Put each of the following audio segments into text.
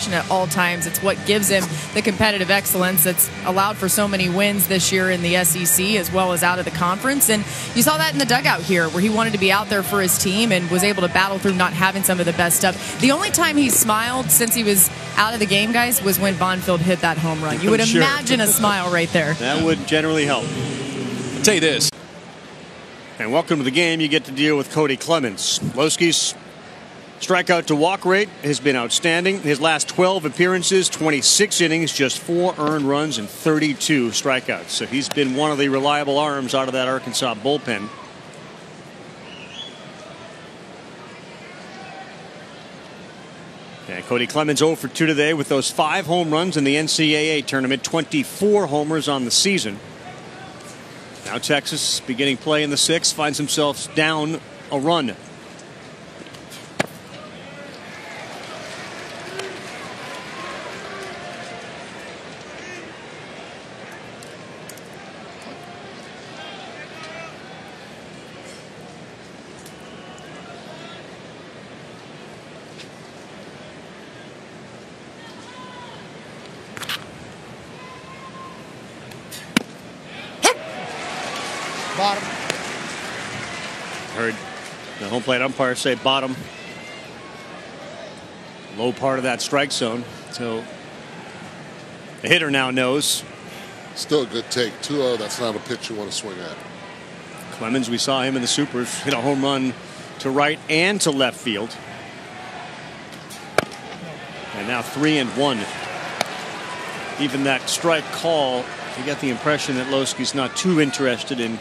action at all times. It's what gives him the competitive excellence that's allowed for so many wins this year in the SEC as well as out of the conference. And you saw that in the dugout here where he wanted to be out there for his team and was able to battle through not having some of the best stuff. The only time he smiled since he was out of the game, guys, was when Bonfield hit that home run. You would imagine a smile right there. That would generally help. I'll tell you this. And welcome to the game. You get to deal with Cody Clemens. Loski's strikeout to walk rate has been outstanding. His last 12 appearances, 26 innings, just 4 earned runs and 32 strikeouts. So he's been one of the reliable arms out of that Arkansas bullpen. And Cody Clemens 0 for 2 today with those 5 home runs in the NCAA tournament, 24 homers on the season. Now Texas beginning play in the 6th, finds himself down a run. Bottom. Heard the home plate umpire say bottom. Low part of that strike zone. So the hitter now knows. Still a good take. 2-0. That's not a pitch you want to swing at. Clemens, we saw him in the Supers hit a home run to right and to left field. And now 3-1. Even that strike call, you get the impression that Loski's not too interested in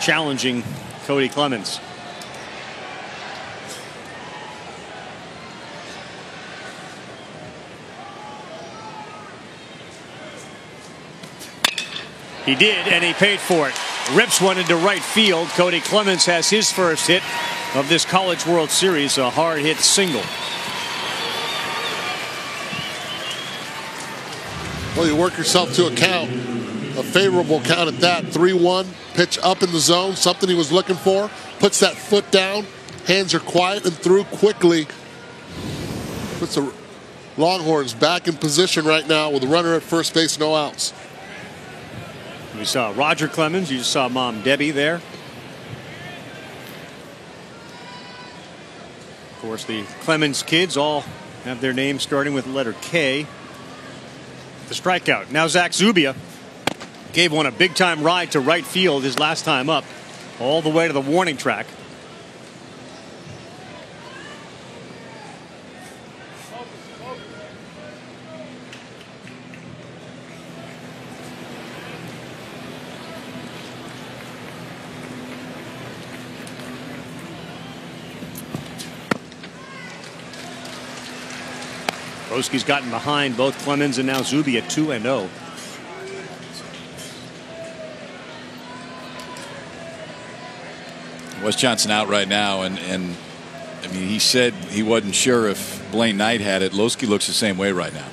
challenging Cody Clemens. He did, and he paid for it. Rips one into right field. Cody Clemens has his first hit of this College World Series, a hard hit single. Well, you work yourself to a count, a favorable count at that. 3-1, pitch up in the zone, something he was looking for. Puts that foot down, hands are quiet and through quickly. Puts the Longhorns back in position right now with a runner at first base, no outs. We saw Roger Clemens. You just saw Mom Debbie there. Of course, the Clemens kids all have their names starting with the letter K. The strikeout. Now Zach Zubia gave one a big-time ride to right field his last time up, all the way to the warning track. Loski's gotten behind both Clemens and now Zubia 2-0. Wes Johnson out right now, and I mean, he said he wasn't sure if Blaine Knight had it. Loski looks the same way right now.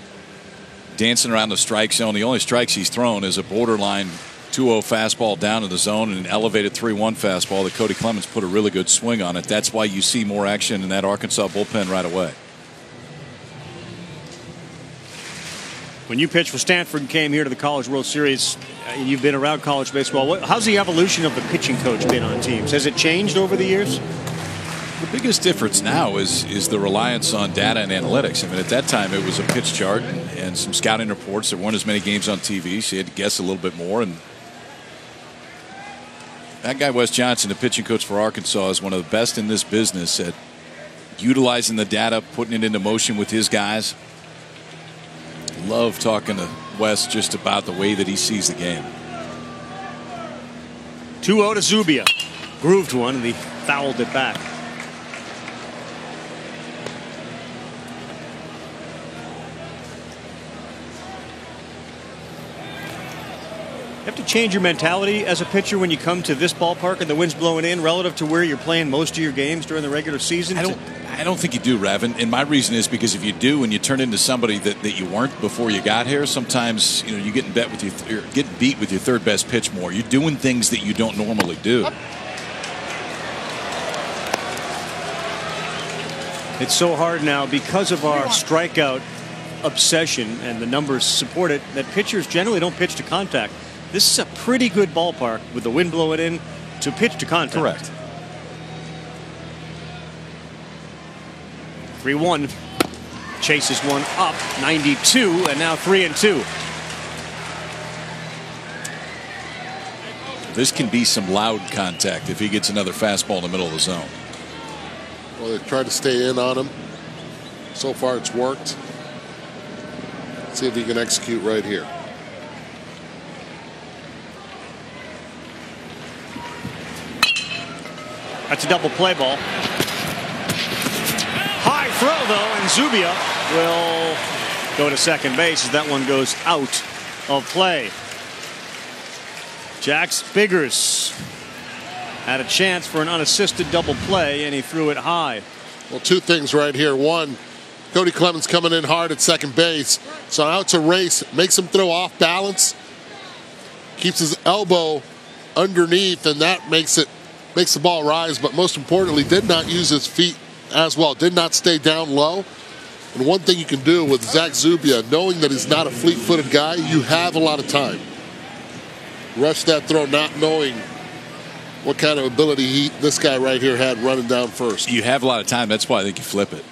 Dancing around the strike zone. The only strikes he's thrown is a borderline 2-0 fastball down to the zone and an elevated 3-1 fastball that Cody Clemens put a really good swing on it. That's why you see more action in that Arkansas bullpen right away. When you pitched for Stanford and came here to the College World Series, you've been around college baseball. How's the evolution of the pitching coach been on teams? Has it changed over the years? The biggest difference now is the reliance on data and analytics. I mean, at that time, it was a pitch chart and some scouting reports. There weren't as many games on TV, so you had to guess a little bit more. And that guy, Wes Johnson, the pitching coach for Arkansas, is one of the best in this business at utilizing the data, putting it into motion with his guys. Love talking to Wes just about the way that he sees the game. 2-0 to Zubia. Grooved one, and he fouled it back. You have to change your mentality as a pitcher when you come to this ballpark and the wind's blowing in relative to where you're playing most of your games during the regular season? I don't think you do, Rev. And my reason is because if you do and you turn into somebody that you weren't before you got here, sometimes you're getting beat with your third best pitch more. You're doing things that you don't normally do. It's so hard now because of our strikeout obsession, and the numbers support it, that pitchers generally don't pitch to contact. This is a pretty good ballpark with the wind blowing in to pitch to contact. Correct. 3-1. Chases one up, 92, and now 3-2. This can be some loud contact if he gets another fastball in the middle of the zone. Well, they tried to stay in on him. So far, it's worked. Let's see if he can execute right here. That's a double play ball. High throw, though, and Zubia will go to second base as that one goes out of play. Jax Biggers had a chance for an unassisted double play, and he threw it high. Well, two things right here. One, Cody Clemens coming in hard at second base. So now it's a race. Makes him throw off balance. Keeps his elbow underneath, and that makes the ball rise. But most importantly, did not use his feet as well. Did not stay down low. And one thing you can do with Zach Zubia, knowing that he's not a fleet-footed guy, you have a lot of time. Rush that throw not knowing what kind of ability this guy right here had running down first. You have a lot of time. That's why I think you flip it.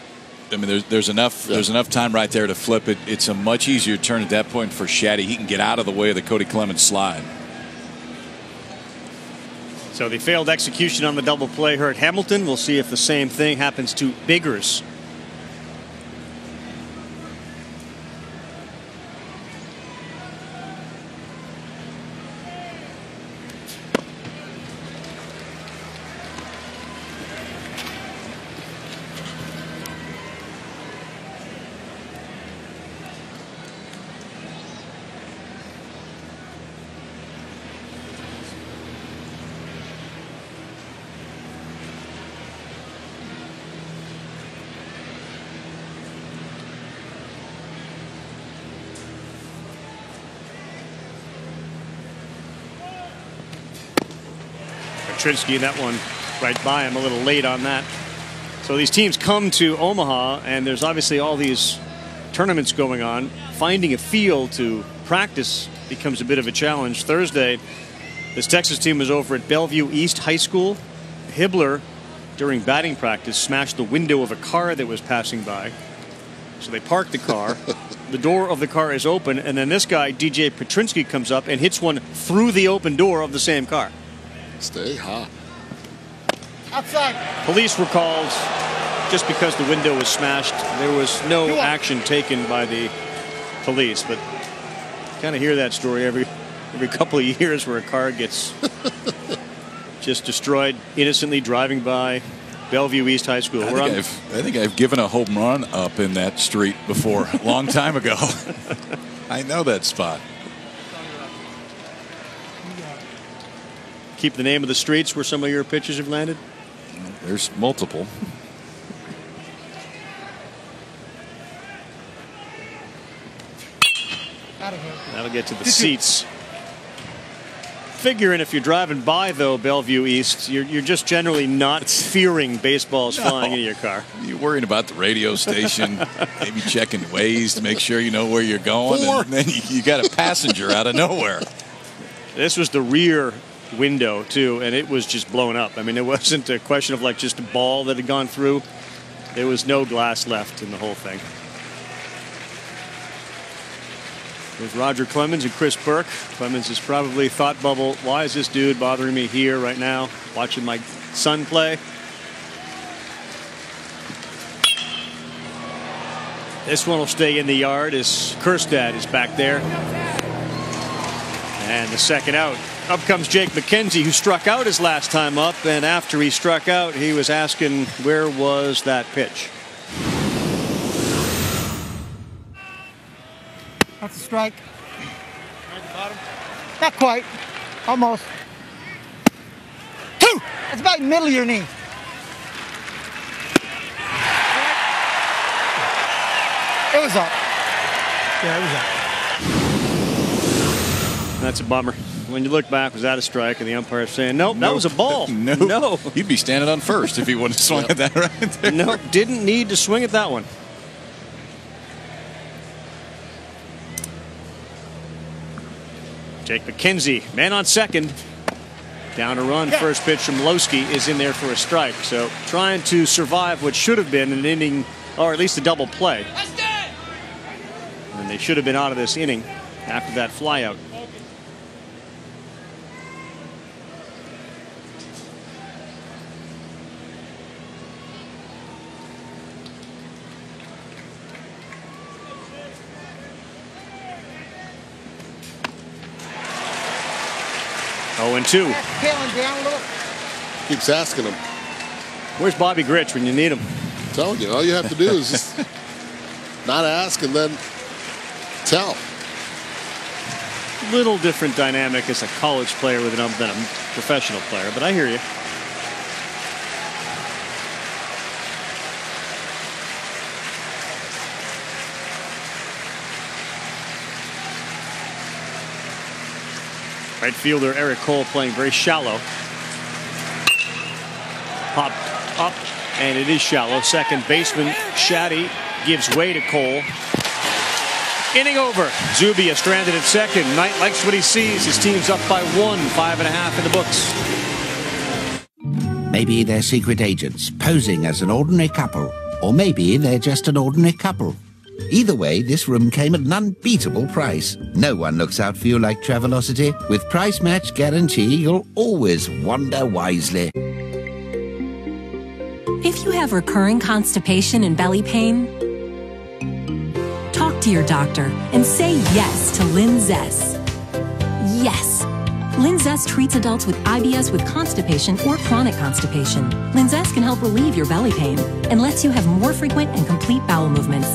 I mean, there's enough time right there to flip it. It's a much easier turn at that point for Shaddy. He can get out of the way of the Cody Clemens slide. So the failed execution on the double play hurt Hamilton. We'll see if the same thing happens to Biggers. Petrinsky, that one right by him, a little late on that. So these teams come to Omaha, and there's obviously all these tournaments going on. Finding a field to practice becomes a bit of a challenge. Thursday, this Texas team was over at Bellevue East High School. Hibbler, during batting practice, smashed the window of a car that was passing by. So they parked the car. The door of the car is open, and then this guy, DJ Petrinsky, comes up and hits one through the open door of the same car. Stay hot. Outside. Police were called just because the window was smashed. There was no action taken by the police, but kind of hear that story every couple of years where a car gets just destroyed innocently driving by Bellevue East High School. I think I've given a home run up in that street before, a long time ago. I know that spot. Keep the name of the streets where some of your pitches have landed? There's multiple. That'll get to the seats. Figuring if you're driving by, though, Bellevue East, you're just generally not fearing baseballs flying into your car. You're worrying about the radio station, maybe checking Waze to make sure you know where you're going, and then you got a passenger out of nowhere. This was the rear window too, and it was just blown up. I mean, it wasn't a question of like just a ball that had gone through. There was no glass left in the whole thing. There's Roger Clemens and Chris Burke. Clemens is probably thought bubble, why is this dude bothering me here right now watching my son play? This one will stay in the yard as Kjerstad is back there. And the second out. Up comes Jake McKenzie, who struck out his last time up, and after he struck out, he was asking, where was that pitch? That's a strike. Not quite. Almost. 2! That's about middle of your knee. It was up. Yeah, it was up. That's a bummer. when you look back, was that a strike? And the umpire saying, nope, that was a ball. No. You'd be standing on first if he wouldn't have swung at that right there. No, didn't need to swing at that one. Jake McKenzie, man on second. Down a run. First pitch from Loeschke is in there for a strike. So trying to survive what should have been an inning, or at least a double play. And they should have been out of this inning after that flyout. Oh, and 2. Tailing down a little. Keeps asking him. Where's Bobby Grich when you need him? I'm telling you, all you have to do is just not ask and then tell. Little different dynamic as a college player than a professional player, but I hear you. Right fielder Eric Cole playing very shallow. Popped up, and it is shallow. Second baseman Shaddy gives way to Cole. Inning over. Zubia stranded at second. Knight likes what he sees. His team's up by 1, 5.5 in the books. Maybe they're secret agents posing as an ordinary couple, or maybe they're just an ordinary couple. Either way, this room came at an unbeatable price. No one looks out for you like Travelocity. With price match guarantee, you'll always wander wisely. If you have recurring constipation and belly pain, talk to your doctor and say yes to Linzess. Yes. Linzess treats adults with IBS with constipation or chronic constipation. Linzess can help relieve your belly pain and lets you have more frequent and complete bowel movements.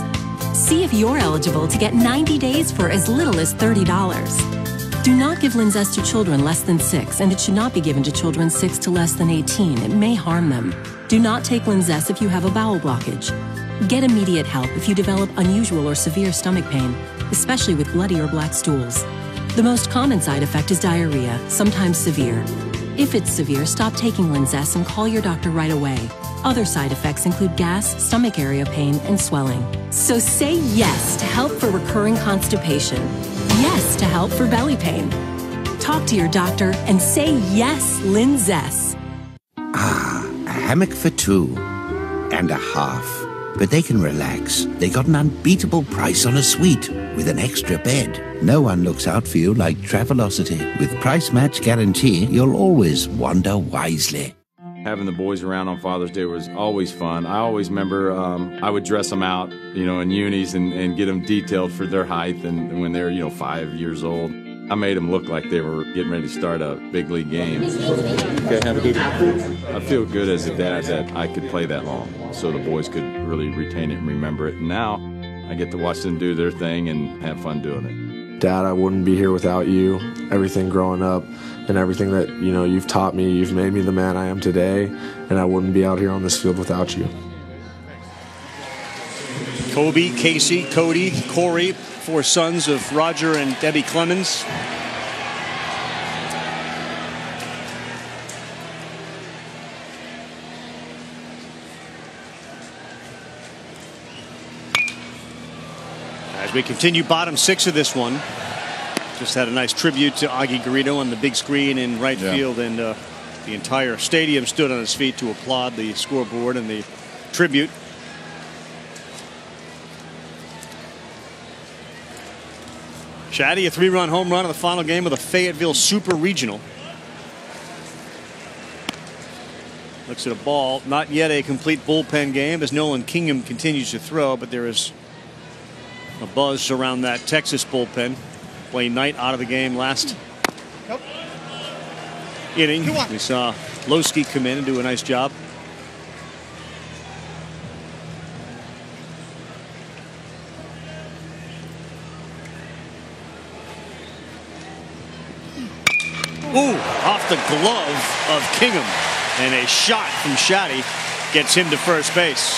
See if you're eligible to get 90 days for as little as $30. Do not give Linzess to children less than 6, and it should not be given to children 6 to less than 18. It may harm them. Do not take Linzess if you have a bowel blockage. Get immediate help if you develop unusual or severe stomach pain, especially with bloody or black stools. The most common side effect is diarrhea, sometimes severe. If it's severe, stop taking Linzess and call your doctor right away. Other side effects include gas, stomach area pain, and swelling. So say yes to help for recurring constipation. Yes to help for belly pain. Talk to your doctor and say yes, Linzess. A hammock for 2 and a half. But they can relax. They got an unbeatable price on a suite with an extra bed. No one looks out for you like Travelocity. With price match guarantee, you'll always wander wisely. Having the boys around on Father's Day was always fun. I always remember I would dress them out, in unis and get them detailed for their height. And when they were, 5 years old, I made them look like they were getting ready to start a big league game. Okay, have a good one. I feel good as a dad that I could play that long, so the boys could really retain it and remember it. And now I get to watch them do their thing and have fun doing it. Dad, I wouldn't be here without you. Everything growing up and everything that, you've taught me, you've made me the man I am today, and I wouldn't be out here on this field without you. Kobe, Casey, Cody, Corey, 4 sons of Roger and Debbie Clemens. As we continue bottom 6 of this one, just had a nice tribute to Augie Garrido on the big screen in right field, and the entire stadium stood on its feet to applaud the scoreboard and the tribute. Shaddy, a 3-run home run in the final game of the Fayetteville Super Regional. Looks at a ball, not yet a complete bullpen game as Nolan Kingham continues to throw, but there is a buzz around that Texas bullpen. Blaine Knight out of the game last inning. We saw Loeschke come in and do a nice job. Ooh, off the glove of Kingham, and a shot from Shaddy gets him to first base.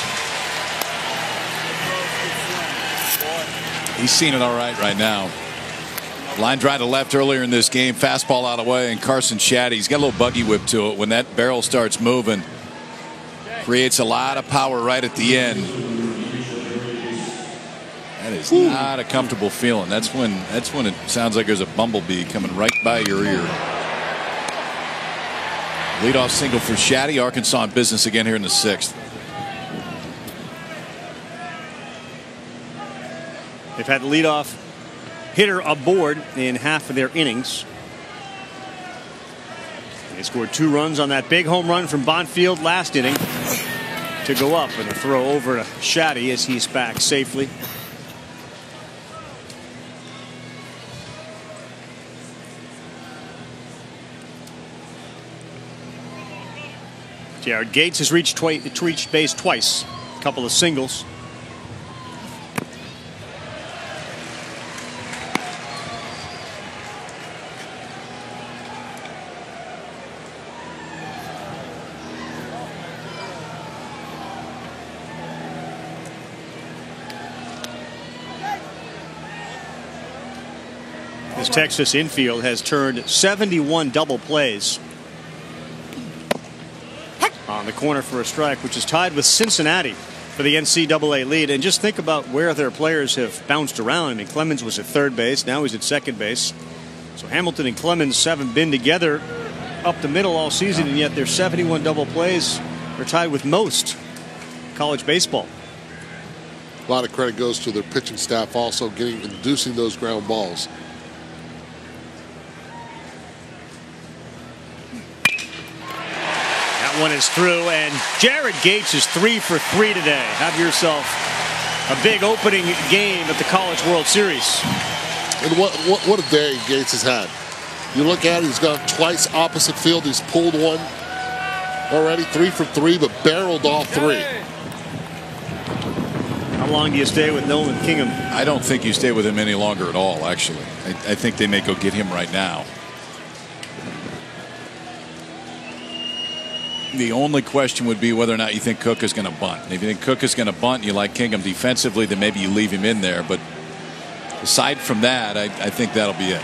He's seen it all right now. Line drive to left earlier in this game. Fastball out of the way, and Carson Shaddy's got a little buggy whip to it. When that barrel starts moving, creates a lot of power right at the end. That is not a comfortable feeling. That's when it sounds like there's a bumblebee coming right by your ear. Leadoff single for Shaddy. Arkansas in business again here in the 6th. They've had the leadoff hitter aboard in half of their innings. They scored 2 runs on that big home run from Bonfield last inning to go up, and a throw over to Shaddy as he's back safely. Jared Gates has reached base twice, a couple of singles. This Texas infield has turned 71 double plays on the corner for a strike, which is tied with Cincinnati for the NCAA lead. And just think about where their players have bounced around. I mean, Clemens was at third base. Now he's at second base. So Hamilton and Clemens haven't been together up the middle all season, and yet their 71 double plays are tied with most college baseball. A lot of credit goes to their pitching staff also inducing those ground balls. One is through, and Jared Gates is 3 for 3 today. Have yourself a big opening game at the College World Series. And what a day Gates has had. You look at it, he's gone twice opposite field. He's pulled one already, 3 for 3, but barreled all 3. How long do you stay with Nolan Kingham? I don't think you stay with him any longer at all, actually. I think they may go get him right now. The only question would be whether or not you think Cook is going to bunt. If you think Cook is going to bunt and you like Kingham defensively, then maybe you leave him in there. But aside from that, I think that'll be it.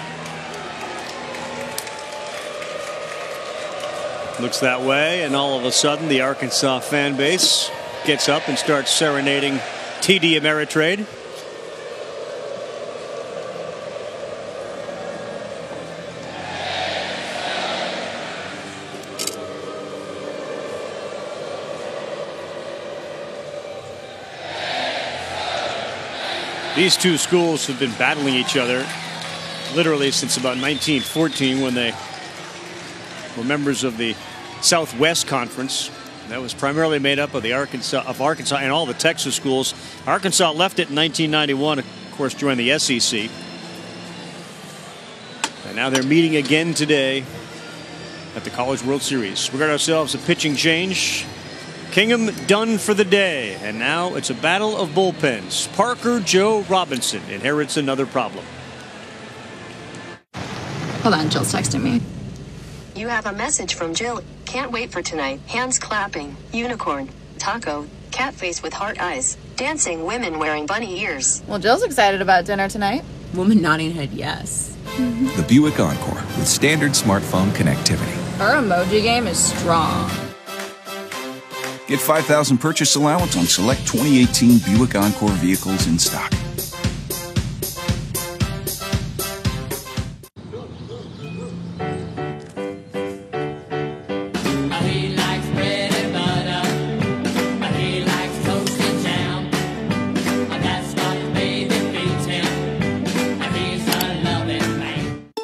Looks that way, and all of a sudden the Arkansas fan base gets up and starts serenading TD Ameritrade. These two schools have been battling each other literally since about 1914, when they were members of the Southwest Conference. That was primarily made up of Arkansas and all the Texas schools. Arkansas left it in 1991, of course, joined the SEC. And now they're meeting again today at the College World Series. We got ourselves a pitching change. Kingham done for the day, and now it's a battle of bullpens. Parker Joe Robinson inherits another problem. Hold on, Jill's texting me. You have a message from Jill. Can't wait for tonight. Hands clapping, unicorn, taco, cat face with heart eyes, dancing women wearing bunny ears. Well, Jill's excited about dinner tonight. Woman nodding head yes. The Buick Encore with standard smartphone connectivity. Her emoji game is strong. Get $5,000 purchase allowance on select 2018 Buick Encore vehicles in stock.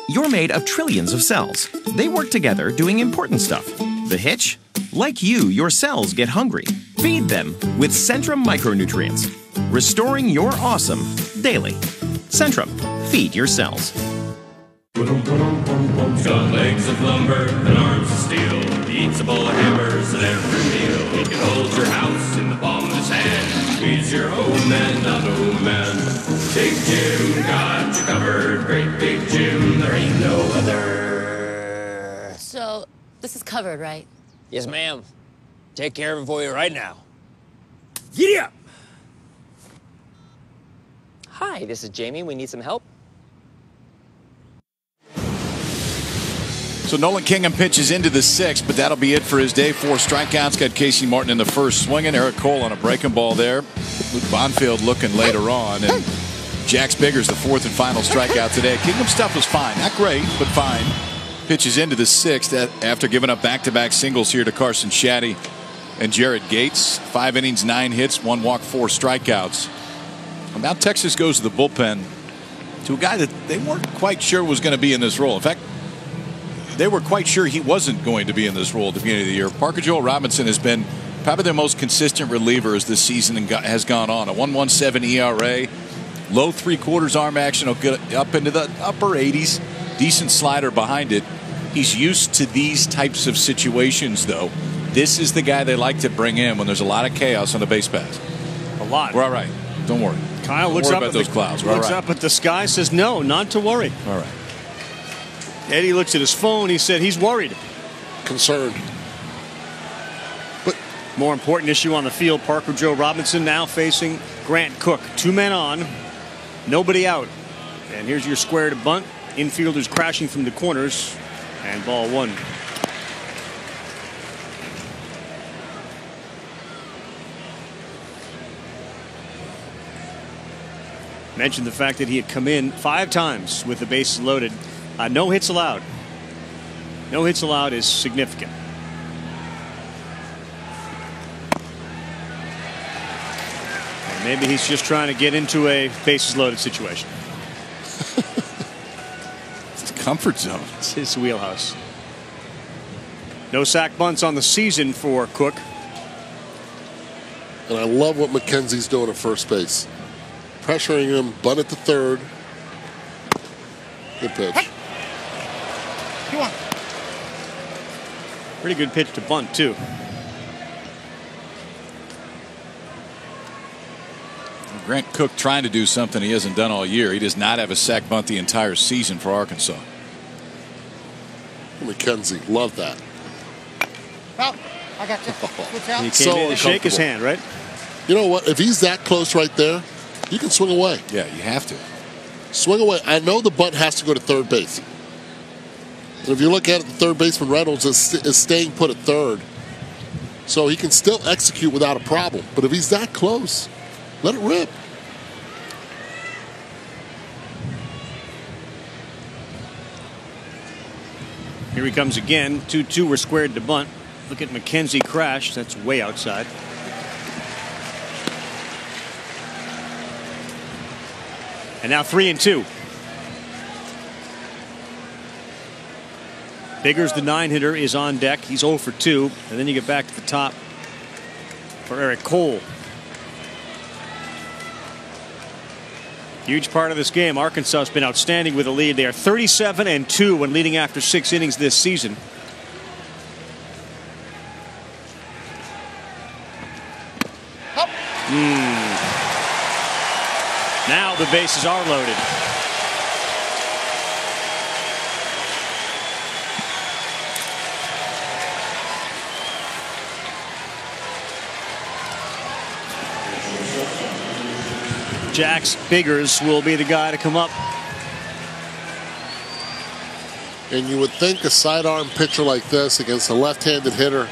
You're made of trillions of cells. They work together doing important stuff. The hitch? Like you, your cells get hungry. Feed them with Centrum micronutrients, restoring your awesome daily. Centrum, feed your cells. Got legs of lumber and arms of steel. He eats a bowl of hammers at every meal. He can hold your house in the palm of his hand. He's your old man, not old man. Big Jim got you covered. Great Big Jim, there ain't no other. So, this is covered, right? Yes, ma'am. Take care of it for you right now. Giddy up! Hi, this is Jamie. We need some help. So Nolan Kingham pitches into the 6th, but that'll be it for his day. 4 strikeouts. Got Casey Martin in the first swinging. Eric Cole on a breaking ball there. Luke Bonfield looking later on. And Jax Biggers, the 4th and final strikeout today. Kingham's stuff was fine. Not great, but fine. Pitches into the 6th after giving up back-to-back singles here to Carson Shaddy and Jared Gates. 5 innings, 9 hits, 1 walk, 4 strikeouts. Well, now Texas goes to the bullpen to a guy that they weren't quite sure was going to be in this role. In fact, they were quite sure he wasn't going to be in this role at the beginning of the year. Parker Joe Robinson has been probably their most consistent reliever as this season has gone on. A 1.17 ERA, low 3/4 arm action, will get up into the upper 80s. Decent slider behind it. He's used to these types of situations, though. This is the guy they like to bring in when there's a lot of chaos on the base pass. A lot. We're all right. Don't worry. Kyle Don't looks worry up about at those the clouds. Looks up at the sky, says no, not to worry. All right. Eddie looks at his phone. He said he's worried, concerned. But more important issue on the field: Parker Joe Robinson now facing Grant Cook. 2 men on, nobody out. And here's your square to bunt. Infielders crashing from the corners, and ball 1. Mentioned the fact that he had come in 5 times with the bases loaded. No hits allowed. No hits allowed is significant. And maybe he's just trying to get into a bases loaded situation. It's a comfort zone. It's his wheelhouse. No sack bunts on the season for Cook. And I love what McKenzie's doing at first base. Pressuring him, bunt at the 3rd. Good pitch. Pretty good pitch to bunt, too. Grant Cook trying to do something he hasn't done all year. He does not have a sack bunt the entire season for Arkansas. McKenzie, love that. Oh, I got you. He came in to shake his hand, right? You know what? If he's that close right there, you can swing away. Yeah, you have to. Swing away. I know the bunt has to go to 3rd base. And if you look at it, the 3rd baseman Reynolds is staying put at 3rd. So he can still execute without a problem. But if he's that close, let it rip. Here he comes again. 2-2 were squared to bunt. Look at McKenzie crash. That's way outside. And now 3-2. Biggers, the 9-hitter, is on deck. He's 0 for 2. And then you get back to the top for Eric Cole. Huge part of this game. Arkansas has been outstanding with a lead. They are 37-2 when leading after 6 innings this season. Now the bases are loaded. Jax Biggers will be the guy to come up. And you would think a sidearm pitcher like this against a left-handed hitter,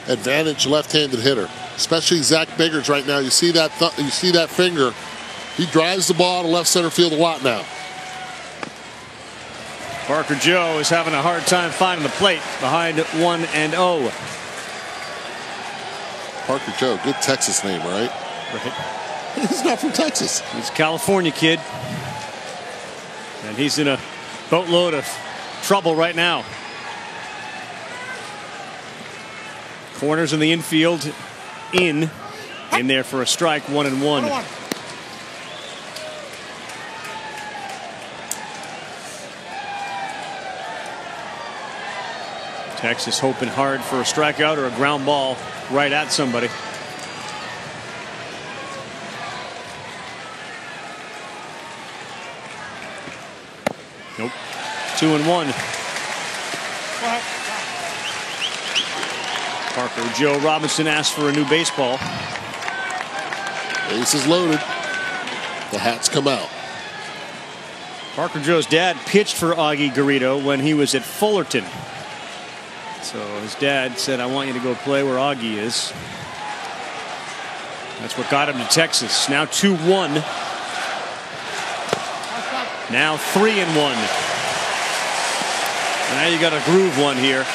advantage left-handed hitter, especially Zach Biggers right now. You see that finger. He drives the ball to left center field a lot now. Parker Joe is having a hard time finding the plate behind 1-0. Parker Joe, good Texas name, right? Right. He's not from Texas. He's a California kid. And he's in a boatload of trouble right now. Corners in the infield. In there for a strike. 1-1. Texas hoping hard for a strikeout or a ground ball right at somebody. Nope. 2-1. Parker Joe Robinson asked for a new baseball. Base is loaded. The hats come out. Parker Joe's dad pitched for Augie Garrido when he was at Fullerton. So his dad said, I want you to go play where Augie is. That's what got him to Texas. Now 2-1. Now 3-1. Now you got a groove one here.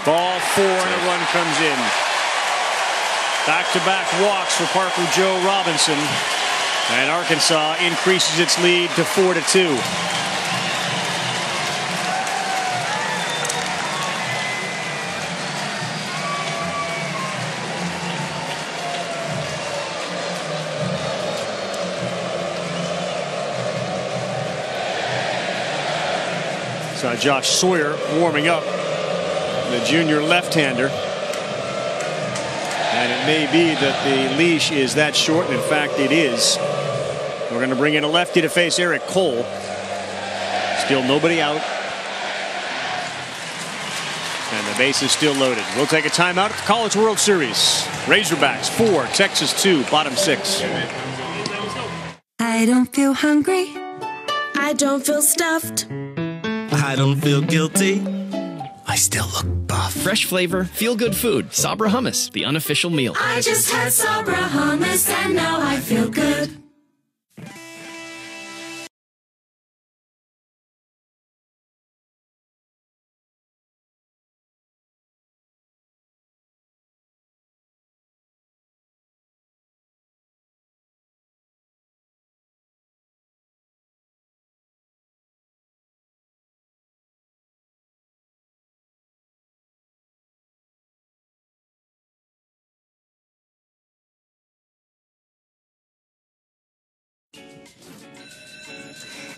Ball 4 and a run comes in. Back-to-back walks for Parker Joe Robinson. And Arkansas increases its lead to 4-2. Saw Josh Sawyer warming up, the junior left-hander. And it may be that the leash is that short, and in fact it is. We're going to bring in a lefty to face Eric Cole. Still nobody out. And the base is still loaded. We'll take a timeout at the College World Series. Razorbacks 4, Texas 2, bottom 6. I don't feel hungry. I don't feel stuffed. I don't feel guilty. I still look buff. Fresh flavor, feel-good food. Sabra Hummus, the unofficial meal. I just had Sabra Hummus and now I feel good.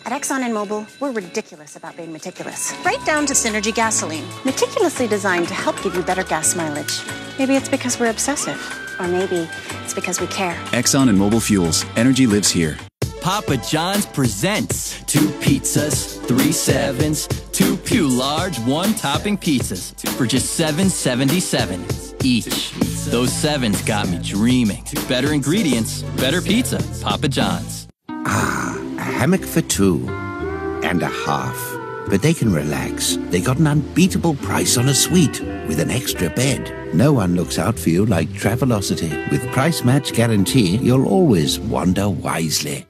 At Exxon and Mobil, we're ridiculous about being meticulous. Right down to Synergy gasoline. Meticulously designed to help give you better gas mileage. Maybe it's because we're obsessive. Or maybe it's because we care. Exxon and Mobil Fuels. Energy lives here. Papa John's presents 2 pizzas, 3 sevens, 2 large, 1 topping pizzas for just $7.77 each. Those 7s got me dreaming. Better ingredients, better pizza. Papa John's. A hammock for 2 and a half. But they can relax. They got an unbeatable price on a suite with an extra bed. No one looks out for you like Travelocity. With price match guarantee, you'll always wander wisely.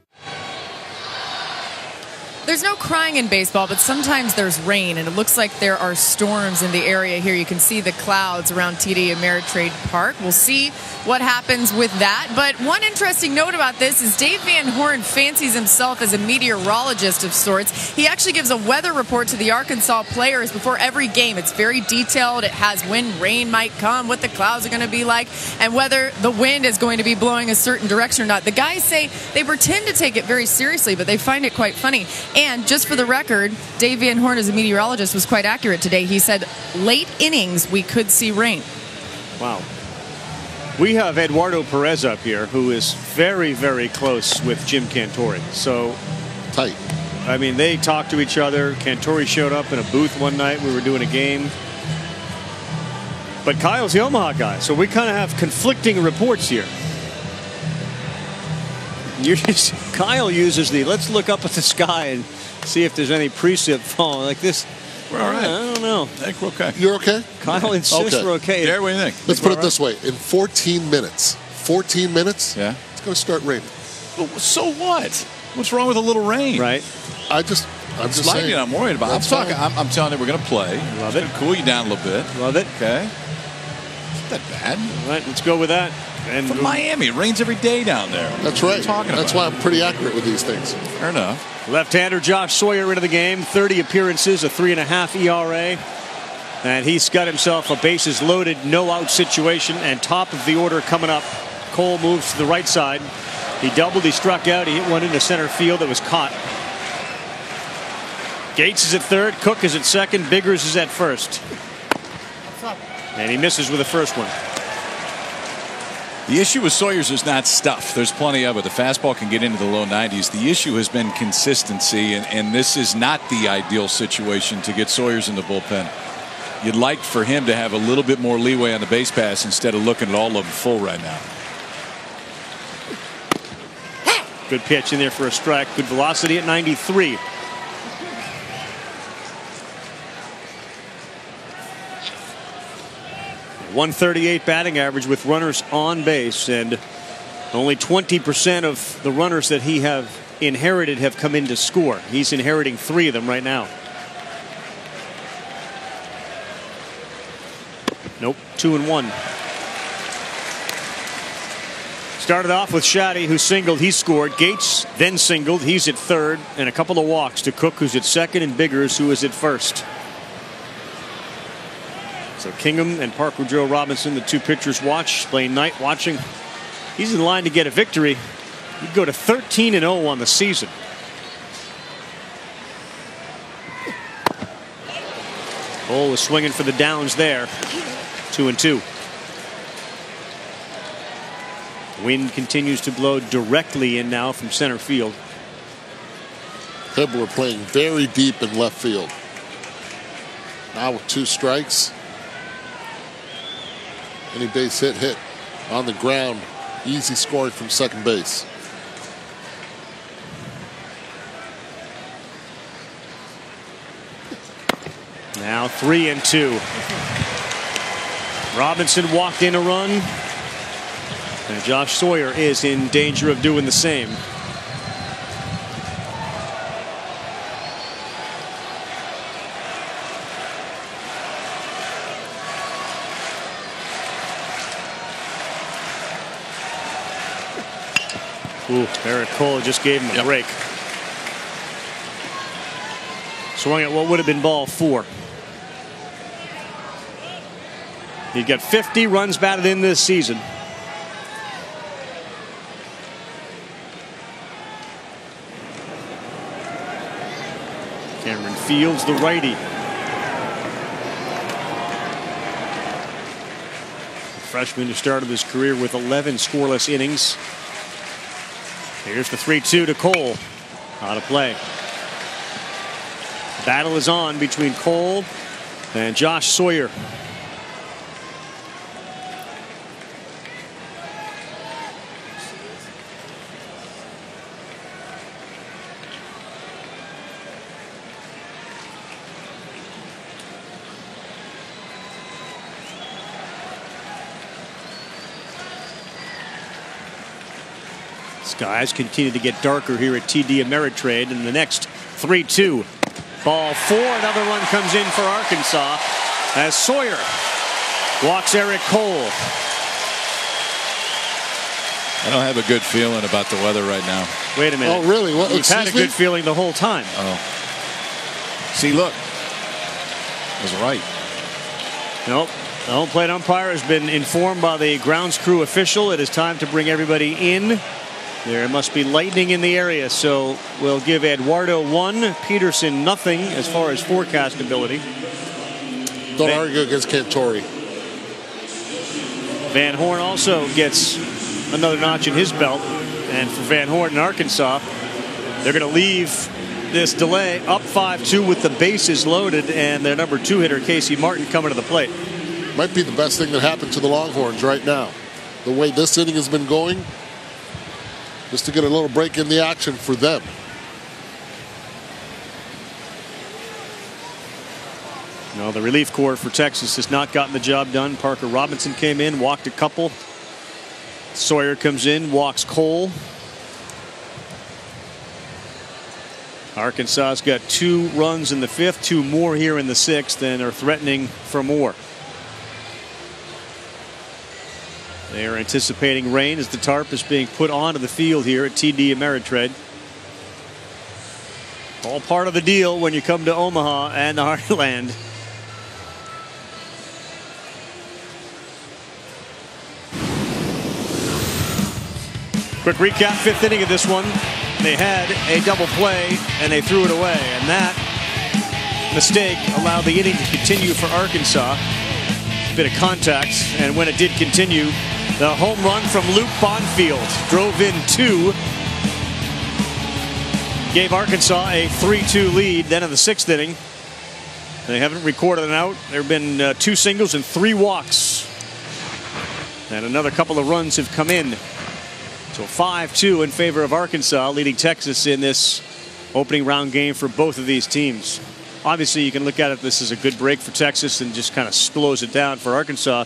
There's no crying in baseball, but sometimes there's rain, and it looks like there are storms in the area here. You can see the clouds around TD Ameritrade Park. We'll see what happens with that. But one interesting note about this is Dave Van Horn fancies himself as a meteorologist of sorts. He actually gives a weather report to the Arkansas players before every game. It's very detailed. It has when rain might come, what the clouds are going to be like, and whether the wind is going to be blowing a certain direction or not. The guys say they pretend to take it very seriously, but they find it quite funny. And just for the record, Dave Van Horn, as a meteorologist, was quite accurate today. He said late innings we could see rain. Wow. We have Eduardo Perez up here, who is very, very close with Jim Cantore. So tight. I mean, they talk to each other. Cantore showed up in a booth one night. We were doing a game. But Kyle's the Omaha guy, so we kind of have conflicting reports here. Kyle uses the let's look up at the sky and see if there's any precip falling like this. We're all right. I don't know. I think we're okay. You're okay? Kyle insists we're okay. Gary, what do you think? Let's put it this way. In 14 minutes, yeah, it's going to start raining. Well, so what? What's wrong with a little rain? Right. I'm just lightning. saying. I'm worried about. I'm telling you, we're going to play. Love it's it. Cool you down a little bit. Love it. Okay. Not that bad. All right, let's go with that. And from Miami, it rains every day down there. That's right. That's why I'm pretty accurate with these things. Fair enough. Left-hander Josh Sawyer into the game. 30 appearances, a 3.5 ERA. And he's got himself a bases loaded, no out situation. And top of the order coming up. Cole moves to the right side. He doubled, he struck out, he hit one into center field that was caught. Gates is at third, Cook is at second, Biggers is at first. And he misses with the first one. The issue with Sawyers is not stuff. There's plenty of it. The fastball can get into the low 90s. The issue has been consistency, and this is not the ideal situation to get Sawyers in the bullpen. You'd like for him to have a little bit more leeway on the base pass instead of looking at all of them full right now. Good pitch in there for a strike. Good velocity at 93. .138 batting average with runners on base, and only 20% of the runners that he have inherited have come in to score. He's inheriting 3 of them right now. Nope, 2-1. Started off with Shaddy, who singled. He scored. Gates then singled. He's at third, and a couple of walks to Cook, who's at second, and Biggers, who is at first. So Kingham and Parker Joe Robinson, the 2 pitchers, watch. Blaine Knight watching. He's in line to get a victory. He'd go to 13-0 on the season. Cole was swinging for the downs there. 2-2. Wind continues to blow directly in now from center field. Hibbler playing very deep in left field. Now with 2 strikes. Any base hit on the ground. Easy scoring from second base. Now 3-2. Robinson walked in a run. And Josh Sawyer is in danger of doing the same. Ooh, Eric Cole just gave him a break. Swung at what would have been ball 4. He got 50 runs batted in this season. Cameron Fields, the righty. The freshman who started his career with 11 scoreless innings. Here's the 3-2 to Cole. Out of play. Battle is on between Cole and Josh Sawyer. Skies continue to get darker here at TD Ameritrade, and the next 3-2. Ball 4. Another one comes in for Arkansas as Sawyer walks Eric Cole. I don't have a good feeling about the weather right now. Wait a minute. Oh, really? What, You've had a good feeling the whole time. Oh. See, look. I was right. Nope. The home plate umpire has been informed by the grounds crew official it is time to bring everybody in. There must be lightning in the area, so we'll give Eduardo 1, Peterson nothing as far as forecast ability. Don't argue against Cantori. Van Horn also gets another notch in his belt, and for Van Horn in Arkansas, they're going to leave this delay up 5-2 with the bases loaded, and their number 2 hitter Casey Martin coming to the plate. Might be the best thing that happened to the Longhorns right now. The way this inning has been going, just to get a little break in the action for them. No, the relief corps for Texas has not gotten the job done. Parker Robinson came in, walked a couple. Sawyer comes in, walks Cole. Arkansas's got 2 runs in the 5th, 2 more here in the 6th, and are threatening for more. They are anticipating rain as the tarp is being put onto the field here at TD Ameritrade. All part of the deal when you come to Omaha and the Heartland. Quick recap, 5th inning of this one. They had a double play and they threw it away, and that mistake allowed the inning to continue for Arkansas. Bit of contact, and when it did continue, Texas got 2 runs. They had a double play and they threw it away, and that mistake allowed the inning to continue for Arkansas. Bit of contact, and when it did continue, Texas got 2 runs. The home run from Luke Bonfield drove in 2. Gave Arkansas a 3-2 lead. Then in the 6th inning, they haven't recorded an out. There have been 2 singles and 3 walks. And another couple of runs have come in. So 5-2 in favor of Arkansas, leading Texas in this opening round game for both of these teams. Obviously, you can look at it, this is a good break for Texas and just kind of slows it down for Arkansas.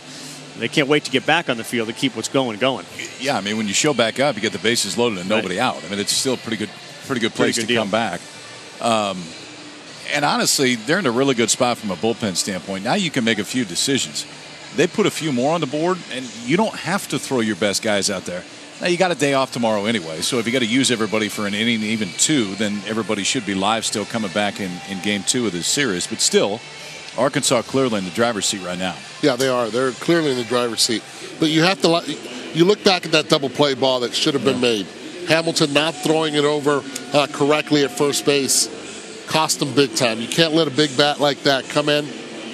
They can't wait to get back on the field to keep what's going. Yeah, I mean, when you show back up, you get the bases loaded and nobody out. I mean, it's still a pretty good place to come back. And honestly, they're in a really good spot from a bullpen standpoint. Now you can make a few decisions. They put a few more on the board, and you don't have to throw your best guys out there. Now, you got a day off tomorrow anyway, so if you got to use everybody for an inning, even 2, then everybody should be live still coming back in game 2 of this series. But still, Arkansas clearly in the driver's seat right now. Yeah, they are. They're clearly in the driver's seat. But you have to you look back at that double play ball that should have been made. Hamilton not throwing it over correctly at first base cost them big time. You can't let a big bat like that come in,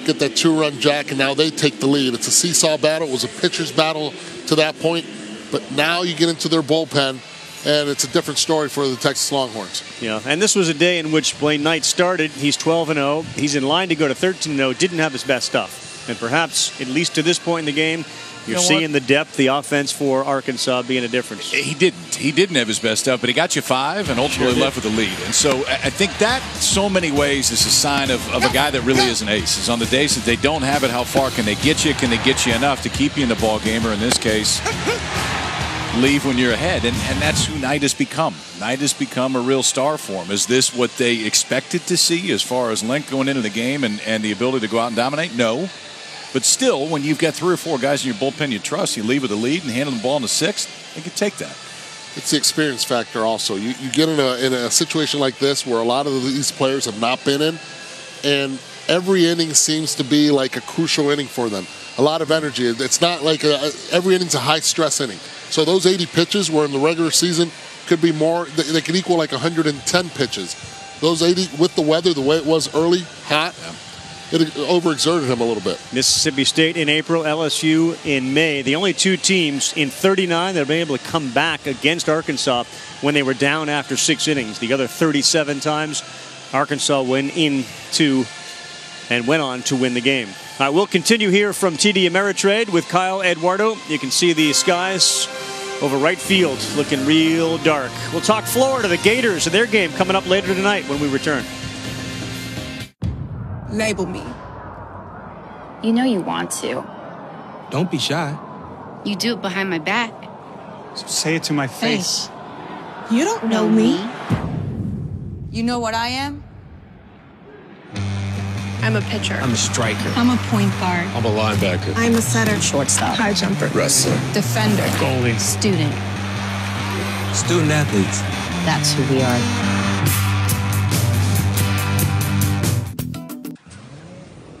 get that 2-run jack, and now they take the lead. It's a seesaw battle. It was a pitcher's battle to that point. But now you get into their bullpen, and it's a different story for the Texas Longhorns. Yeah, and this was a day in which Blaine Knight started. He's 12-0. He's in line to go to 13-0. Didn't have his best stuff. And perhaps, at least to this point in the game, you're seeing the depth, the offense for Arkansas being a difference. He didn't have his best stuff, but he got you 5 and ultimately left with the lead. And so I think that so many ways is a sign of a guy that really is an ace. Is on the days that they don't have it, how far can they get you? Can they get you enough to keep you in the ball game, or in this case, leave when you're ahead? And that's who Knight has become. Knight has become a real star for him. Is this what they expected to see as far as length going into the game and the ability to go out and dominate? No. But still, when you've got 3 or 4 guys in your bullpen you trust, you leave with a lead and handle the ball in the 6th, they can take that. It's the experience factor also. You get in a situation like this where a lot of these players have not been in, and every inning seems to be like a crucial inning for them. A lot of energy. It's not like every inning's a high-stress inning. So those 80 pitches where in the regular season could be more, they could equal like 110 pitches. Those 80, with the weather, the way it was early, hot, it overexerted him a little bit. Mississippi State in April, LSU in May. The only 2 teams in 39 that have been able to come back against Arkansas when they were down after 6 innings. The other 37 times, Arkansas went into and went on to win the game. All right, we'll continue here from TD Ameritrade with Kyle Eduardo. You can see the skies over right field looking real dark. We'll talk Florida, the Gators, and their game coming up later tonight when we return. Label me. You know you want to. Don't be shy. You do it behind my back. So say it to my face. Hey, you don't know me. You know what I am? I'm a pitcher. I'm a striker. I'm a point guard. I'm a linebacker. I'm a setter. Shortstop. High jumper. Wrestler. Defender. Goalie. Student. Student athletes. That's who we are.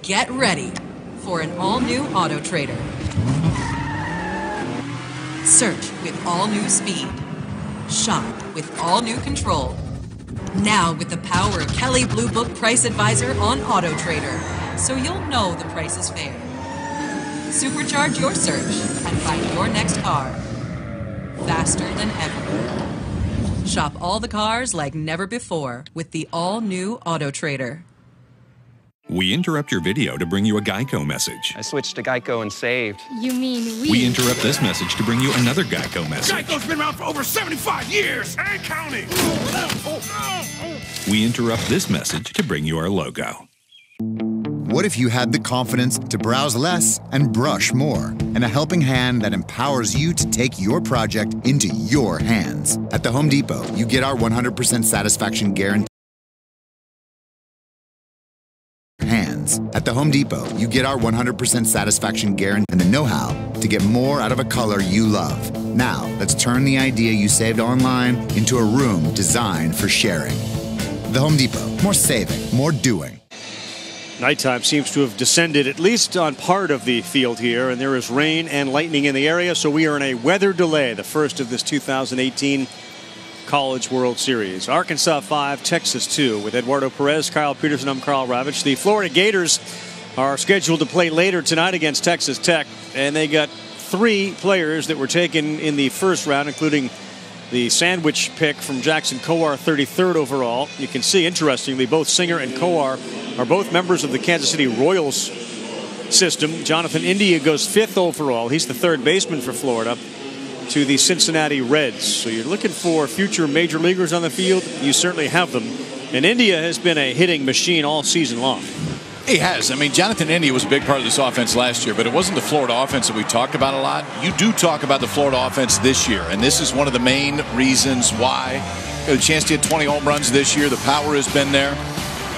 Get ready for an all-new Auto Trader. Search with all-new speed. Shop with all-new control. Now with the power of Kelley Blue Book Price Advisor on Auto Trader, so you'll know the price is fair. Supercharge your search and find your next car faster than ever. Shop all the cars like never before with the all-new Auto Trader. We interrupt your video to bring you a Geico message. I switched to Geico and saved. You mean We interrupt this message to bring you another Geico message. Geico's been around for over 75 years and counting. We interrupt this message to bring you our logo. What if you had the confidence to browse less and brush more, and a helping hand that empowers you to take your project into your hands? At the Home Depot, you get our 100% satisfaction guarantee. At the Home Depot, you get our 100% satisfaction guarantee and the know-how to get more out of a color you love. Now, let's turn the idea you saved online into a room designed for sharing. The Home Depot, more saving, more doing. Nighttime seems to have descended at least on part of the field here, and there is rain and lightning in the area, so we are in a weather delay, the first of this 2018 College World Series. Arkansas 5, Texas 2. With Eduardo Perez, Kyle Peterson, I'm Carl Ravitch. The Florida Gators are scheduled to play later tonight against Texas Tech, and they got 3 players that were taken in the first round, including the sandwich pick from Jackson Kowar, 33rd overall. You can see, interestingly, both Singer and Kowar are both members of the Kansas City Royals system. Jonathan India goes 5th overall. He's the third baseman for Florida, to the Cincinnati Reds. So you're looking for future major leaguers on the field. You certainly have them. And India has been a hitting machine all season long. He has. I mean, Jonathan India was a big part of this offense last year, but it wasn't the Florida offense that we talked about a lot. You do talk about the Florida offense this year, and this is one of the main reasons why. Got a chance to hit 20 home runs this year. The power has been there.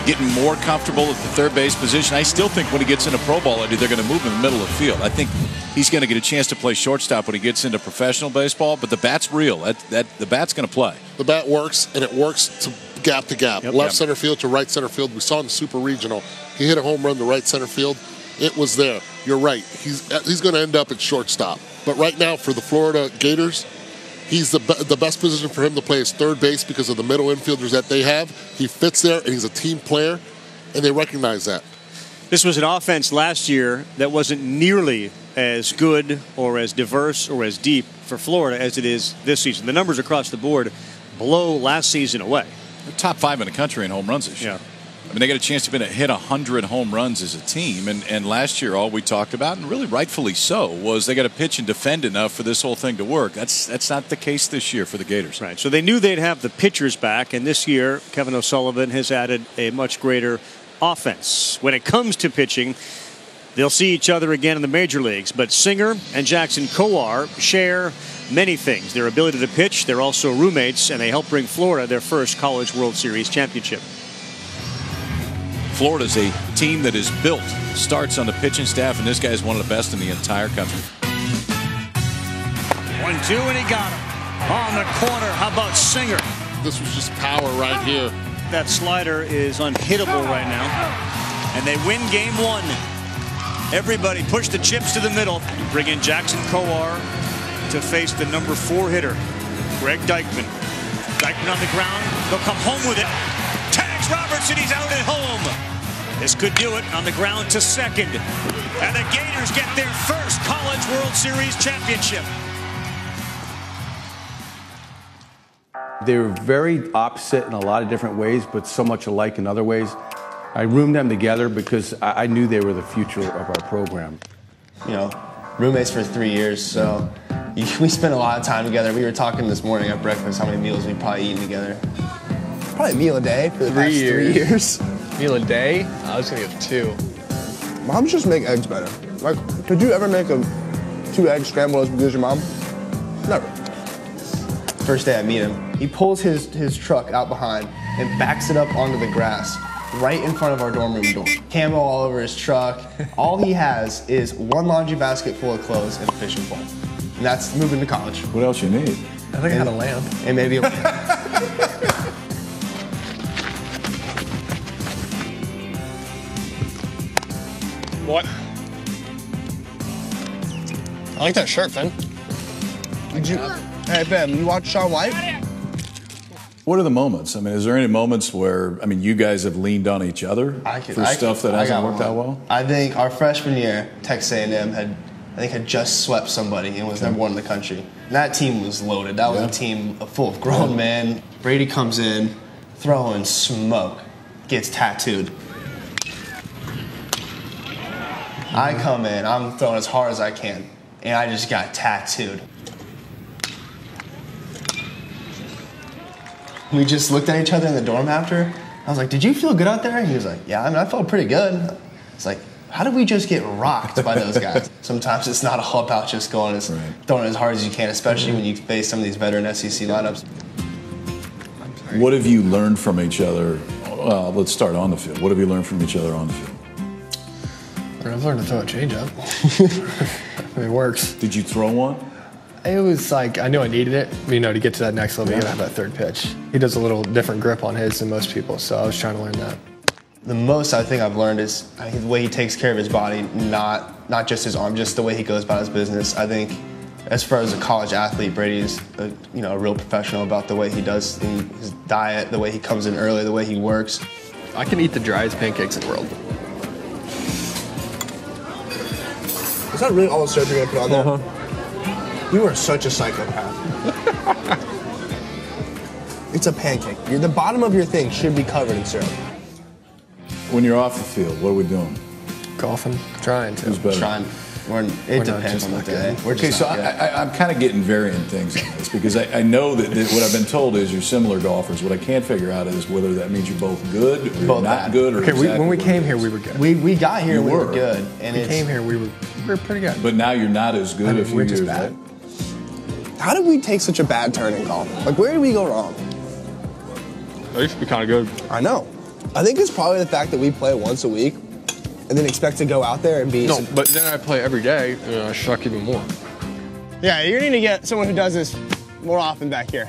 Getting more comfortable at the third base position. I still think when he gets into pro ball, they're going to move in the middle of the field. I think he's going to get a chance to play shortstop when he gets into professional baseball, but the bat's real. The bat's going to play. The bat works, and it works to gap, left center field to right center field. We saw in the Super Regional, he hit a home run to right center field. It was there. You're right. He's going to end up at shortstop. But right now for the Florida Gators, he's the best position for him to play is third base because of the middle infielders that they have. He fits there, and he's a team player, and they recognize that. This was an offense last year that wasn't nearly as good or as diverse or as deep for Florida as it is this season. The numbers across the board blow last season away. They're top 5 in the country in home runs this year. I mean, they got a chance to hit 100 home runs as a team. And last year, all we talked about, and really rightfully so, was they got to pitch and defend enough for this whole thing to work. That's not the case this year for the Gators. Right. So they knew they'd have the pitchers back. And this year, Kevin O'Sullivan has added a much greater offense. When it comes to pitching, they'll see each other again in the major leagues. But Singer and Jackson Kowar share many things. Their ability to pitch, they're also roommates, and they help bring Florida their first College World Series championship. Florida's a team that is built, starts on the pitching staff, and this guy is one of the best in the entire country. 1-2, and he got him. On the corner, how about Singer? This was just power right here. That slider is unhittable right now. And they win game 1. Everybody push the chips to the middle. Bring in Jackson Kowar to face the number 4 hitter, Greg Deichmann. Deichmann on the ground. They'll come home with it. Tags Robertson. He's out at home. This could do it on the ground to second. And the Gators get their first College World Series championship. They were very opposite in a lot of different ways, but so much alike in other ways. I roomed them together because I knew they were the future of our program. You know, roommates for 3 years, so we spent a lot of time together. We were talking this morning at breakfast how many meals we'd probably eaten together. Probably a meal a day for the past 3 years. Meal a day? I was gonna get 2. Moms just make eggs better. Like, could you ever make a 2-egg scrambled eggs with your mom? Never. First day I meet him, he pulls his truck out behind and backs it up onto the grass right in front of our dorm room door. Camo all over his truck. All he has is one laundry basket full of clothes and a fishing pole. And that's moving to college. What else you need? I think I had a lamp. And maybe a What? I like that shirt, Finn. Did you? Hey, Ben, you watch Shaun White? What are the moments? I mean, is there any moments where, I mean, you guys have leaned on each other for stuff that hasn't worked out well? I think our freshman year, Texas A&M had just swept somebody and was number 1 in the country. And that team was loaded. That was a team full of grown men. Brady comes in, throwing smoke, gets tattooed. I come in, I'm throwing as hard as I can, and I just got tattooed. We just looked at each other in the dorm after. I was like, did you feel good out there? And he was like, yeah, I mean, I felt pretty good. It's like, how did we just get rocked by those guys? Sometimes it's not all about just throwing as hard as you can, especially when you face some of these veteran SEC lineups. What have you learned from each other? Let's start on the field. What have you learned from each other on the field? I've learned to throw a changeup. It works. Did you throw one? It was like, I knew I needed it. You know, to get to that next level, you gotta have that third pitch. He does a little different grip on his than most people, so I was trying to learn that. The most I think I've learned is the way he takes care of his body, not just his arm, just the way he goes about his business. I think as far as a college athlete, Brady's a real professional about the way he does his diet, the way he comes in early, the way he works. I can eat the driest pancakes in the world. Is that really all the syrup you're gonna put on there? You are such a psychopath. It's a pancake. The bottom of your thing should be covered in syrup. When you're off the field, what are we doing? Golfing, trying to. Who's better? Trying. It depends on the day. Okay, so I'm kind of getting varying things on this because I know that what I've been told is you're similar golfers. What I can't figure out is whether that means you're both good or you're not good. Or okay, exactly when we came here, we were good. We got here, we were good. And we came here, we were pretty good. But now you're not as good a few we're years just bad. How did we take such a bad turn in golf? Like, where did we go wrong? I used to be kind of good. I know. I think it's probably the fact that we play once a week and then expect to go out there and be... No, but then I play every day, and I suck even more. Yeah, you're going to get someone who does this more often back here.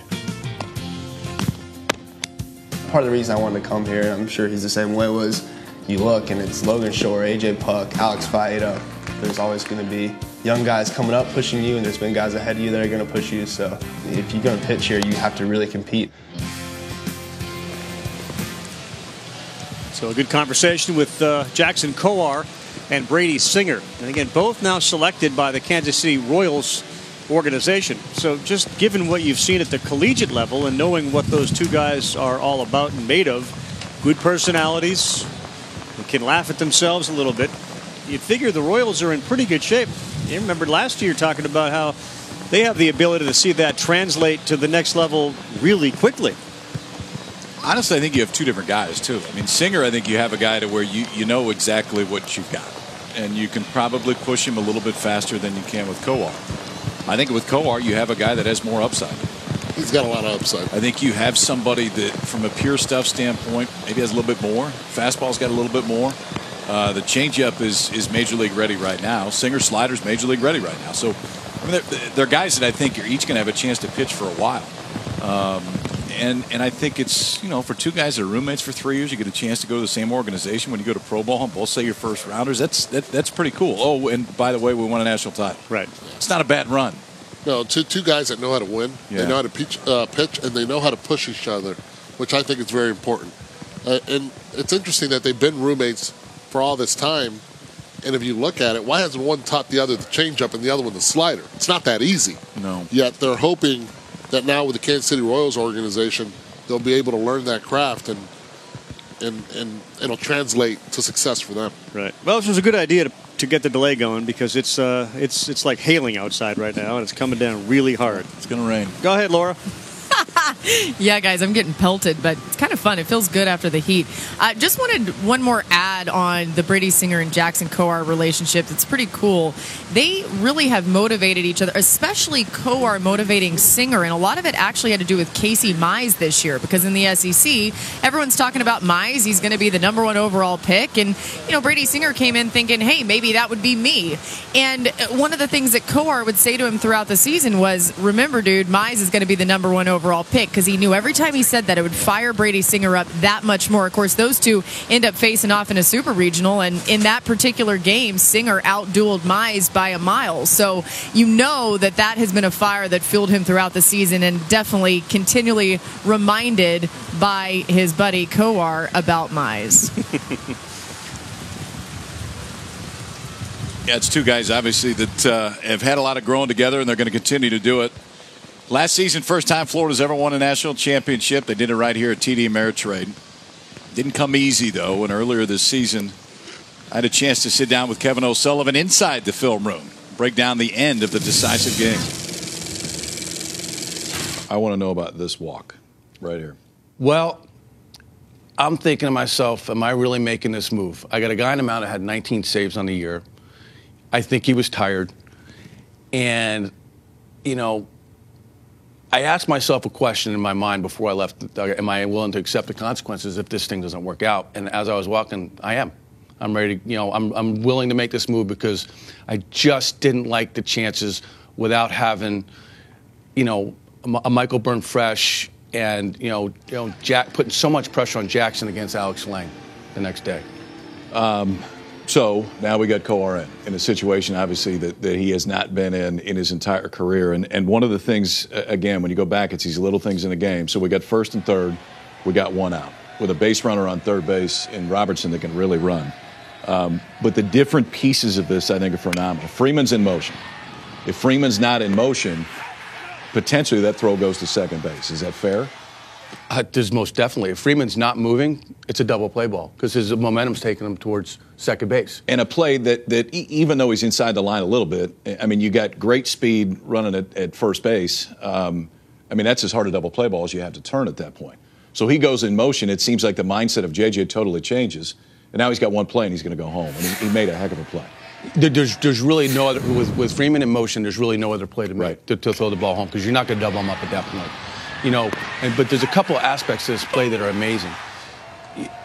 Part of the reason I wanted to come here, I'm sure he's the same way, was you look and it's Logan Shore, AJ Puck, Alex Faedo. There's always going to be young guys coming up pushing you, and there's been guys ahead of you that are going to push you. So if you're going to pitch here, you have to really compete. So a good conversation with Jackson Kowar and Brady Singer. And again, both now selected by the Kansas City Royals organization. So just given what you've seen at the collegiate level and knowing what those two guys are all about and made of, good personalities, they can laugh at themselves a little bit. You'd figure the Royals are in pretty good shape. You remember last year talking about how they have the ability to see that translate to the next level really quickly. Honestly, I think you have two different guys, too. I mean, Singer, I think you have a guy to where you know exactly what you've got. And you can probably push him a little bit faster than you can with Kowar. I think with Kowar, you have a guy that has more upside. He's got a lot of upside. I think you have somebody that, from a pure stuff standpoint, maybe has a little bit more. Fastball's got a little bit more. The changeup is Major League ready right now. Singer's slider's Major League ready right now. So, I mean, they're guys that I think are each going to have a chance to pitch for a while. And I think it's, for two guys that are roommates for 3 years, you get a chance to go to the same organization when you go to Pro Bowl and both say you're first rounders. That's pretty cool. Oh, and by the way, we won a national title. Right. It's not a bad run. No, two guys that know how to win. Yeah. They know how to pitch, and they know how to push each other, which I think is very important. And it's interesting that they've been roommates for all this time. And if you look at it, why hasn't one taught the other the changeup and the other one the slider? It's not that easy. No. Yet they're hoping that now with the Kansas City Royals organization, they'll be able to learn that craft and it'll translate to success for them. Right. Well, this was a good idea to get the delay going because it's like hailing outside right now and it's coming down really hard. It's going to rain. Go ahead, Laura. Yeah, guys, I'm getting pelted, but it's kind of fun. It feels good after the heat. Just wanted one more ad on the Brady Singer and Jackson Kowar relationship. It's pretty cool. They really have motivated each other, especially Kowar motivating Singer, and a lot of it actually had to do with Casey Mize this year because in the SEC, everyone's talking about Mize. He's going to be the #1 overall pick, and Brady Singer came in thinking, hey, maybe that would be me. And one of the things that Kowar would say to him throughout the season was, remember, dude, Mize is going to be the #1 overall pick, because he knew every time he said that it would fire Brady Singer up that much more. Of course, those two end up facing off in a super regional, and in that particular game, Singer outdueled Mize by a mile. So that has been a fire that fueled him throughout the season, and definitely continually reminded by his buddy Kowar about Mize. Yeah, it's two guys, obviously, that have had a lot of growing together, and they're going to continue to do it. Last season, first time Florida's ever won a national championship. They did it right here at TD Ameritrade. Didn't come easy, though, and earlier this season, I had a chance to sit down with Kevin O'Sullivan inside the film room, break down the end of the decisive game. I want to know about this walk right here. Well, I'm thinking to myself, am I really making this move? I got a guy in the mound that had 19 saves on the year. I think he was tired. And, I asked myself a question in my mind before I left the dugout. Am I willing to accept the consequences if this thing doesn't work out? And as I was walking, I am. I'm ready to, I'm willing to make this move because I just didn't like the chances without having, a Michael Byrne fresh and, Jack putting so much pressure on Jackson against Alex Lang the next day. So now we got Kowar in a situation, obviously, that he has not been in his entire career. And one of the things, again, when you go back, it's these little things in the game. So we got first and third. We got one out with a base runner on third base in Robertson that can really run. But the different pieces of this, I think, are phenomenal. Freeman's in motion. If Freeman's not in motion, potentially that throw goes to second base. Is that fair? There's most definitely. If Freeman's not moving, it's a double play ball because his momentum's taking him towards second base. And a play that even though he's inside the line a little bit, I mean, you got great speed running at first base. I mean, that's as hard a double play ball as you have to turn at that point. So he goes in motion. It seems like the mindset of JJ totally changes. And now he's got one play and he's going to go home. And he made a heck of a play. There's really no other, with Freeman in motion, there's really no other play to make to throw the ball home because you're not going to double him up at that point. You know, but there's a couple of aspects to this play that are amazing.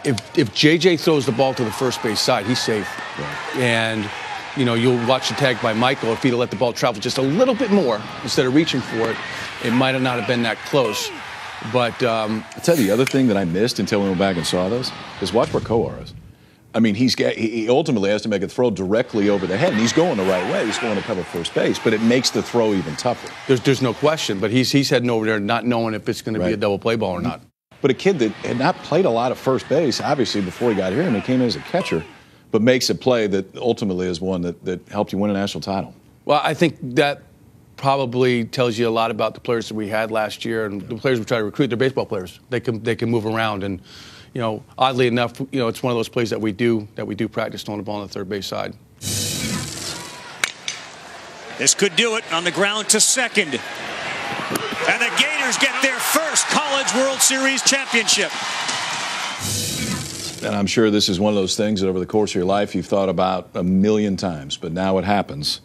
If JJ throws the ball to the first base side, he's safe. Right. And, you know, you'll watch the tag by Michael. If he'd have let the ball travel just a little bit more instead of reaching for it, it might have not have been that close. But I'll tell you the other thing that I missed until we went back and saw this is watch where Kowar is. I mean, he ultimately has to make a throw directly over the head, and he's going the right way. He's going to cover first base, but it makes the throw even tougher. There's no question, but he's heading over there not knowing if it's going to be a double play ball or not. But a kid that had not played a lot of first base, obviously, before he got here, and he came in as a catcher, but makes a play that ultimately is one that helped you win a national title. Well, I think that probably tells you a lot about the players that we had last year and the players we try to recruit. They're baseball players. They can move around, and you know, oddly enough, you know, it's one of those plays that we do practice throwing the ball on the third base side. This could do it on the ground to second. And the Gators get their first College World Series championship. And I'm sure this is one of those things that over the course of your life you've thought about a million times, but now it happens.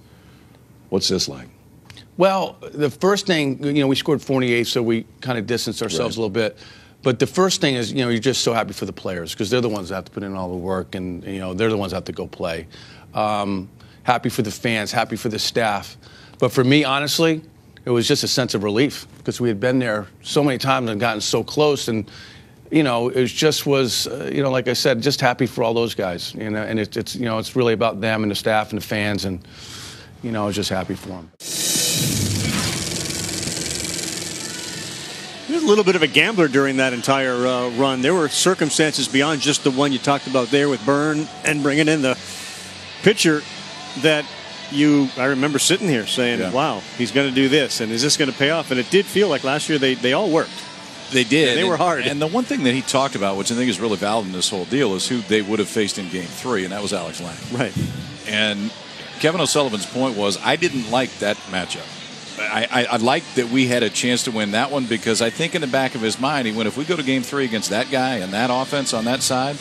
What's this like? Well, the first thing, you know, we scored 48, so we kind of distanced ourselves a little bit. But the first thing is, you know, you're just so happy for the players because they're the ones that have to put in all the work and, you know, they're the ones that have to go play. Happy for the fans, happy for the staff. But for me, honestly, it was just a sense of relief because we had been there so many times and gotten so close. And, you know, it just was, you know, like I said, just happy for all those guys. You know, and it's you know, it's really about them and the staff and the fans. And, you know, I was just happy for them. He was a little bit of a gambler during that entire run. There were circumstances beyond just the one you talked about there with Byrne and bringing in the pitcher that I remember sitting here saying, wow, he's going to do this, and is this going to pay off? And it did feel like last year they all worked. They did. And they were hard. And the one thing that he talked about, which I think is really valid in this whole deal, is who they would have faced in Game 3, and that was Alex Lang. Right. And Kevin O'Sullivan's point was, I didn't like that matchup. I liked that we had a chance to win that one because I think in the back of his mind, he went, if we go to Game 3 against that guy and that offense on that side,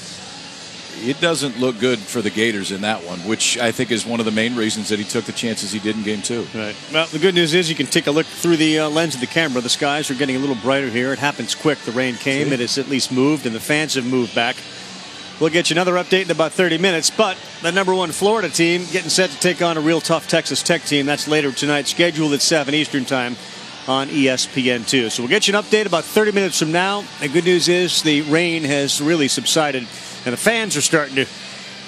it doesn't look good for the Gators in that one, which I think is one of the main reasons that he took the chances he did in Game 2. Right. Well, the good news is you can take a look through the lens of the camera. The skies are getting a little brighter here. It happens quick. The rain came. It has at least moved, and the fans have moved back. We'll get you another update in about 30 minutes, but the #1 Florida team getting set to take on a real tough Texas Tech team. That's later tonight, scheduled at 7 Eastern time on ESPN2. So we'll get you an update about 30 minutes from now. The good news is the rain has really subsided, and the fans are starting to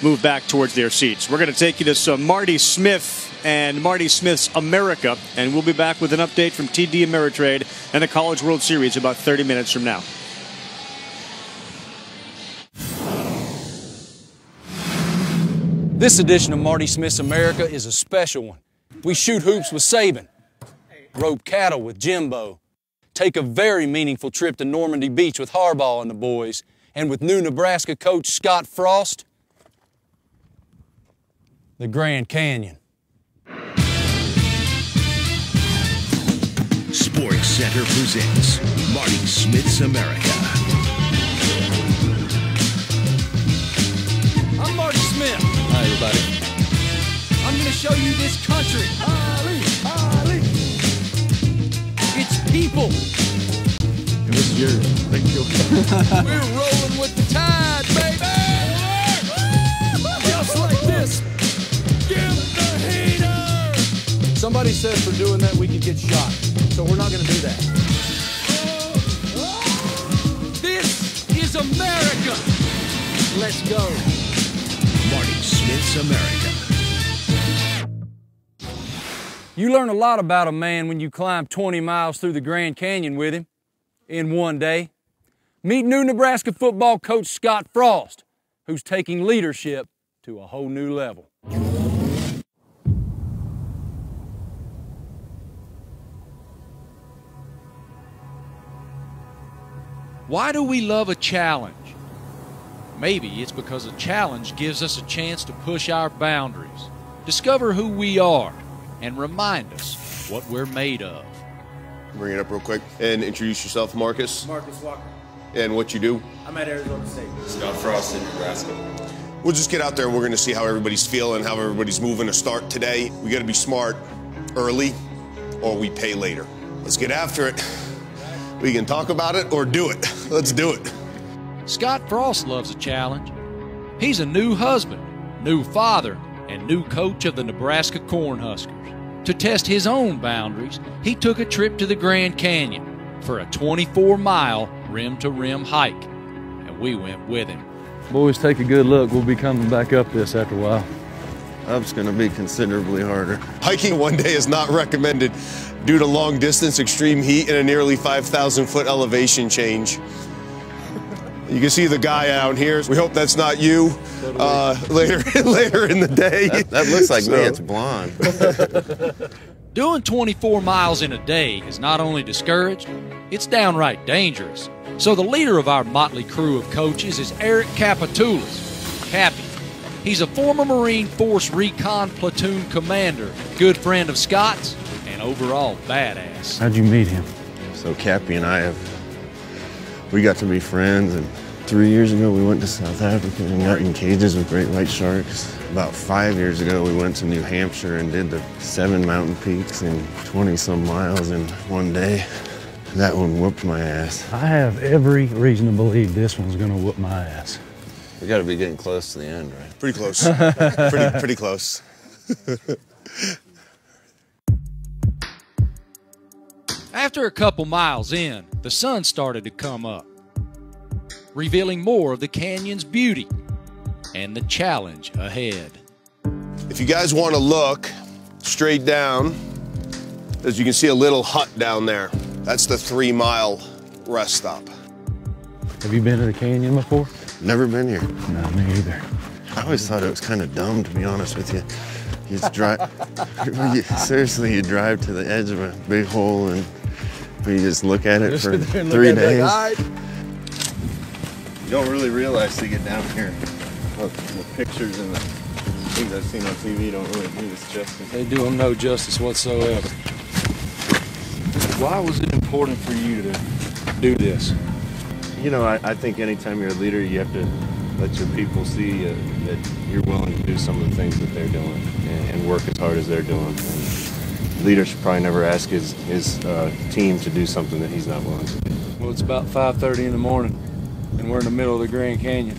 move back towards their seats. We're going to take you to some Marty Smith and Marty Smith's America, and we'll be back with an update from TD Ameritrade and the College World Series about 30 minutes from now. This edition of Marty Smith's America is a special one. We shoot hoops with Saban, rope cattle with Jimbo, take a very meaningful trip to Normandy Beach with Harbaugh and the boys, and with new Nebraska coach Scott Frost, the Grand Canyon. Sports Center presents Marty Smith's America. I'm Marty Smith. Hi, everybody. I'm going to show you this country. Ali, Ali. It's people. And this is yours. Thank you. We're rolling with the tide, baby. Just like this. Give the heater. Somebody said for doing that we could get shot. So we're not going to do that. This is America. Let's go. Marty Smith's America. You learn a lot about a man when you climb 20 miles through the Grand Canyon with him in one day. Meet new Nebraska football coach Scott Frost, who's taking leadership to a whole new level. Why do we love a challenge? Maybe it's because a challenge gives us a chance to push our boundaries, discover who we are, and remind us what we're made of. Bring it up real quick and introduce yourself, Marcus. Marcus Walker. And what you do? I'm at Arizona State. Scott Frost in Nebraska. We'll just get out there and we're going to see how everybody's feeling, how everybody's moving to start today. We got to be smart early or we pay later. Let's get after it. We can talk about it or do it. Let's do it. Scott Frost loves a challenge. He's a new husband, new father, and new coach of the Nebraska Cornhuskers. To test his own boundaries, he took a trip to the Grand Canyon for a 24-mile rim-to-rim hike, and we went with him. Boys, take a good look. We'll be coming back up this after a while. Up's going to be considerably harder. Hiking one day is not recommended due to long distance, extreme heat, and a nearly 5,000-foot elevation change. You can see the guy out here. We hope that's not you later in the day. That looks like me. It's blonde. Doing 24 miles in a day is not only discouraged, it's downright dangerous. So the leader of our motley crew of coaches is Eric Capitoulas, Cappy. He's a former Marine Force Recon Platoon commander, good friend of Scott's, and overall badass. How'd you meet him? So Cappy and we got to be friends, and 3 years ago we went to South Africa and got in cages with great white sharks. About 5 years ago we went to New Hampshire and did the 7 mountain peaks in 20-some miles in one day. That one whooped my ass. I have every reason to believe this one's going to whoop my ass. We got to be getting close to the end, right? Pretty close. pretty close. After a couple miles in, the sun started to come up, revealing more of the canyon's beauty and the challenge ahead. If you guys want to look straight down, as you can see a little hut down there, that's the 3-mile rest stop. Have you been to the canyon before? Never been here. No, me either. I always thought it was kind of dumb, to be honest with you. You just drive, seriously, you drive to the edge of a big hole and you just look at it for 3 days. You don't really realize to get down here. Look, the pictures and the things I've seen on TV don't really do this justice. They do them no justice whatsoever. Why was it important for you to do this? You know, I think anytime you're a leader, you have to let your people see that you're willing to do some of the things that they're doing and work as hard as they're doing. And a leader should probably never ask his team to do something that he's not willing to do. Well, it's about 5:30 in the morning, and we're in the middle of the Grand Canyon.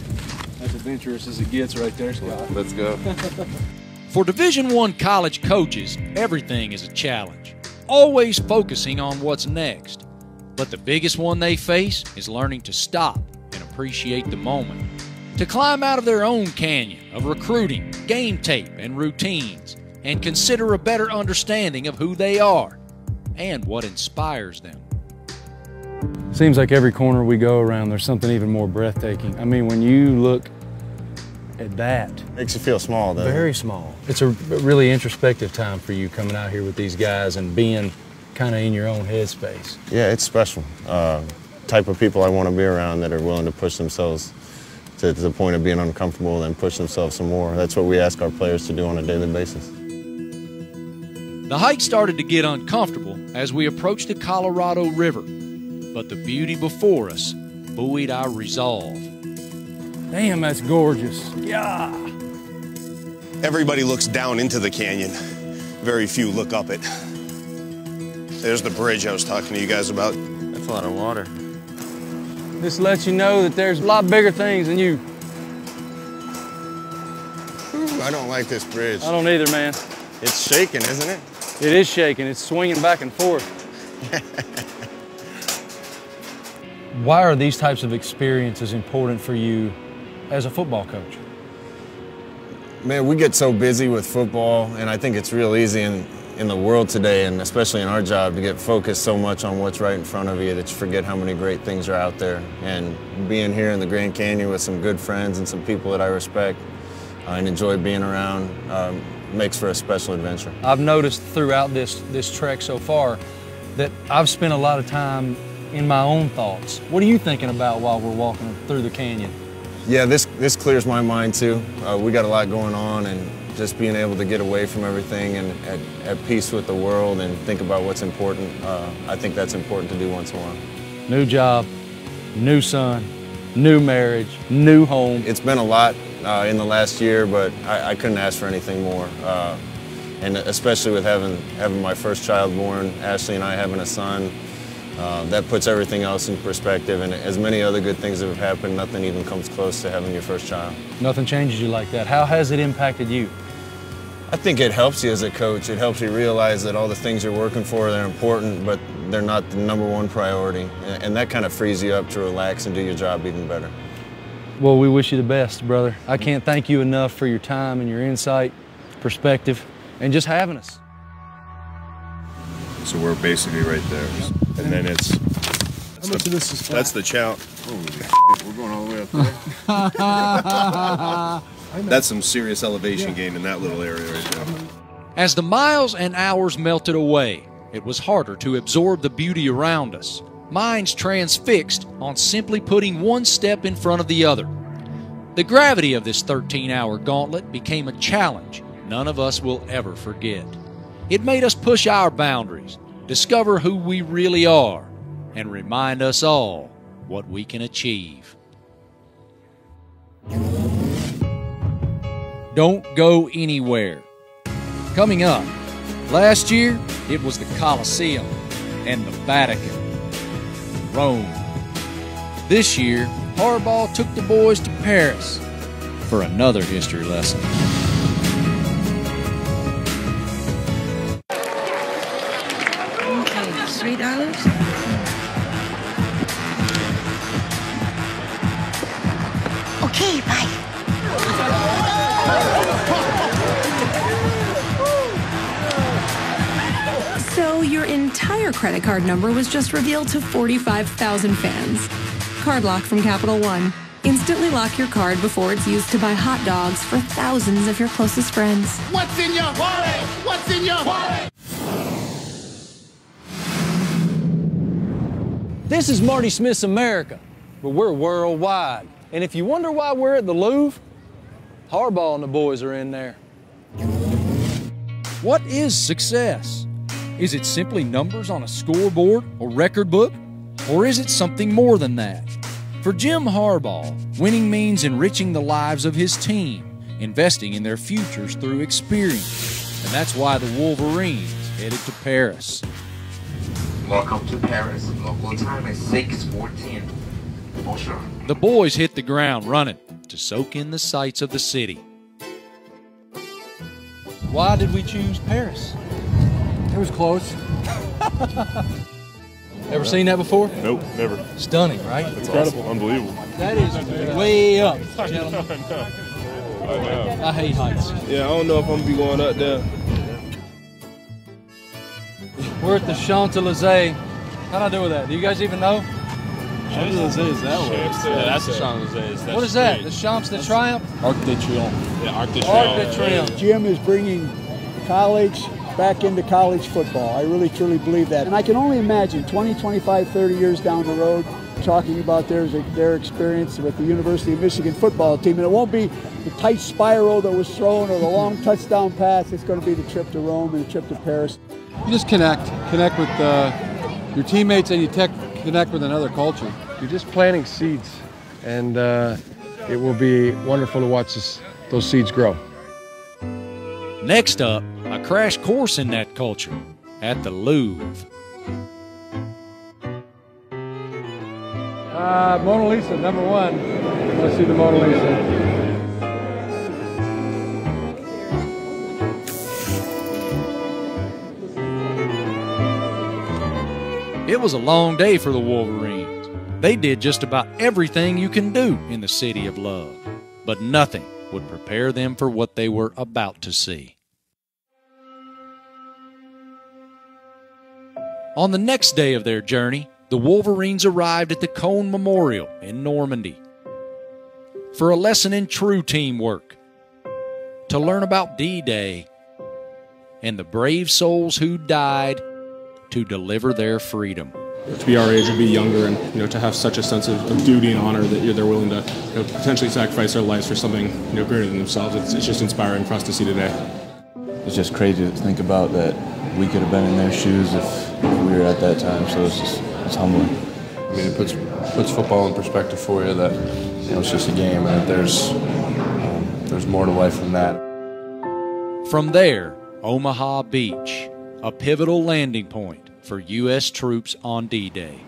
That's adventurous as it gets right there, Scott. Let's go. For Division I college coaches, everything is a challenge, always focusing on what's next. But the biggest one they face is learning to stop and appreciate the moment, to climb out of their own canyon of recruiting, game tape, and routines, and consider a better understanding of who they are and what inspires them. Seems like every corner we go around, there's something even more breathtaking. I mean, when you look at that. Makes you feel small, doesn't it? Very small. It's a really introspective time for you coming out here with these guys and being kind of in your own headspace. Yeah, it's special. Type of people I want to be around that are willing to push themselves to the point of being uncomfortable and push themselves some more. That's what we ask our players to do on a daily basis. The hike started to get uncomfortable as we approached the Colorado River, but the beauty before us buoyed our resolve. Damn, that's gorgeous. Yeah. Everybody looks down into the canyon. Very few look up it. There's the bridge I was talking to you guys about. That's a lot of water. This lets you know that there's a lot bigger things than you. Ooh, I don't like this bridge. I don't either, man. It's shaking, isn't it? It is shaking. It's swinging back and forth. Why are these types of experiences important for you as a football coach? Man, we get so busy with football, and I think it's real easy in the world today, and especially in our job, to get focused so much on what's right in front of you that you forget how many great things are out there. And being here in the Grand Canyon with some good friends and some people that I respect and enjoy being around makes for a special adventure. I've noticed throughout this trek so far that I've spent a lot of time in my own thoughts. What are you thinking about while we're walking through the canyon? Yeah, this clears my mind too. We got a lot going on, and just being able to get away from everything and at peace with the world and think about what's important, I think that's important to do once in a while. New job, new son, new marriage, new home. It's been a lot in the last year, but I couldn't ask for anything more. And especially with having my first child born, Ashley and I having a son, that puts everything else in perspective. And as many other good things that have happened, nothing even comes close to having your first child. Nothing changes you like that. How has it impacted you? I think it helps you as a coach. It helps you realize that all the things you're working for, they're important, but they're not the #1 priority. And that kind of frees you up to relax and do your job even better. Well, we wish you the best, brother. I can't thank you enough for your time and your insight, perspective, and just having us. So we're basically right there. And then it's... How much of this is flat? That's the challenge. Holy shit, we're going all the way up there. That's some serious elevation gain in that little area right there. As the miles and hours melted away, it was harder to absorb the beauty around us. Minds transfixed on simply putting one step in front of the other. The gravity of this 13-hour gauntlet became a challenge none of us will ever forget. It made us push our boundaries, discover who we really are, and remind us all what we can achieve. Don't go anywhere. Coming up, last year it was the Colosseum and the Vatican, Rome. This year, Harbaugh took the boys to Paris for another history lesson. Okay, $3. Okay, bye. So your entire credit card number was just revealed to 45,000 fans. Card Lock from Capital One. Instantly lock your card before it's used to buy hot dogs for thousands of your closest friends. What's in your wallet? What's in your wallet? This is Marty Smith's America, but we're worldwide. And if you wonder why we're at the Louvre, Harbaugh and the boys are in there. What is success? Is it simply numbers on a scoreboard or record book? Or is it something more than that? For Jim Harbaugh, winning means enriching the lives of his team, investing in their futures through experience. And that's why the Wolverines headed to Paris. Welcome to Paris. Local time is 6:14. Bonjour. The boys hit the ground running to soak in the sights of the city. Why did we choose Paris? It was close. Ever seen that before? Nope, never. Stunning, right? That's incredible. Awesome. Unbelievable. That is way up, gentlemen. I know. I hate heights. Yeah, I don't know if I'm going to be going up there. We're at the Champs-Élysées. How do I do with that? Do you guys even know? Champs-Élysées is that way. Yeah, that's the Champs-Élysées. What is that? The Champs de Triomphe? Arc de Triomphe. Yeah, Arc de Arc de Triomphe. Jim is bringing college back into college football. I really, truly believe that. And I can only imagine 20, 25, 30 years down the road talking about their experience with the University of Michigan football team. And it won't be the tight spiral that was thrown or the long touchdown pass. It's going to be the trip to Rome and the trip to Paris. You just connect with your teammates, and you connect with another culture. You're just planting seeds, and it will be wonderful to watch those seeds grow. Next up, a crash course in that culture at the Louvre. Mona Lisa, #1. Let's see the Mona Lisa. It was a long day for the Wolverines. They did just about everything you can do in the City of Love, but nothing would prepare them for what they were about to see. On the next day of their journey, the Wolverines arrived at the Cone Memorial in Normandy for a lesson in true teamwork, to learn about D-Day and the brave souls who died to deliver their freedom. To be our age, to be younger, and to have such a sense of duty and honor that they're willing to potentially sacrifice their lives for something greater than themselves. It's just inspiring for us to see today. It's just crazy to think about that we could have been in their shoes if we were at that time. So it's humbling. I mean, it puts football in perspective for you that it's just a game, and that there's more to life than that. From there, Omaha Beach, a pivotal landing point for U.S. troops on D-Day.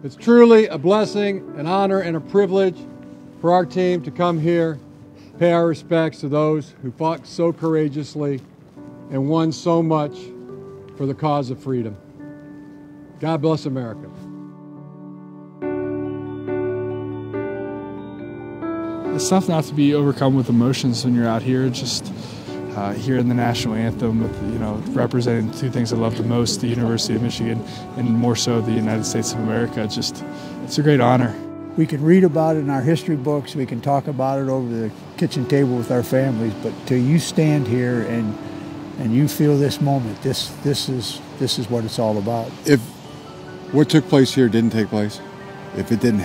It's truly a blessing, an honor, and a privilege for our team to come here, pay our respects to those who fought so courageously and won so much for the cause of freedom. God bless America. It's tough not to be overcome with emotions when you're out here, just hearing the national anthem with, representing the two things I love the most, the University of Michigan and more so the United States of America. It's a great honor. We can read about it in our history books, we can talk about it over the kitchen table with our families, but till you stand here and you feel this moment, this is what it's all about. If what took place here didn't take place, if it didn't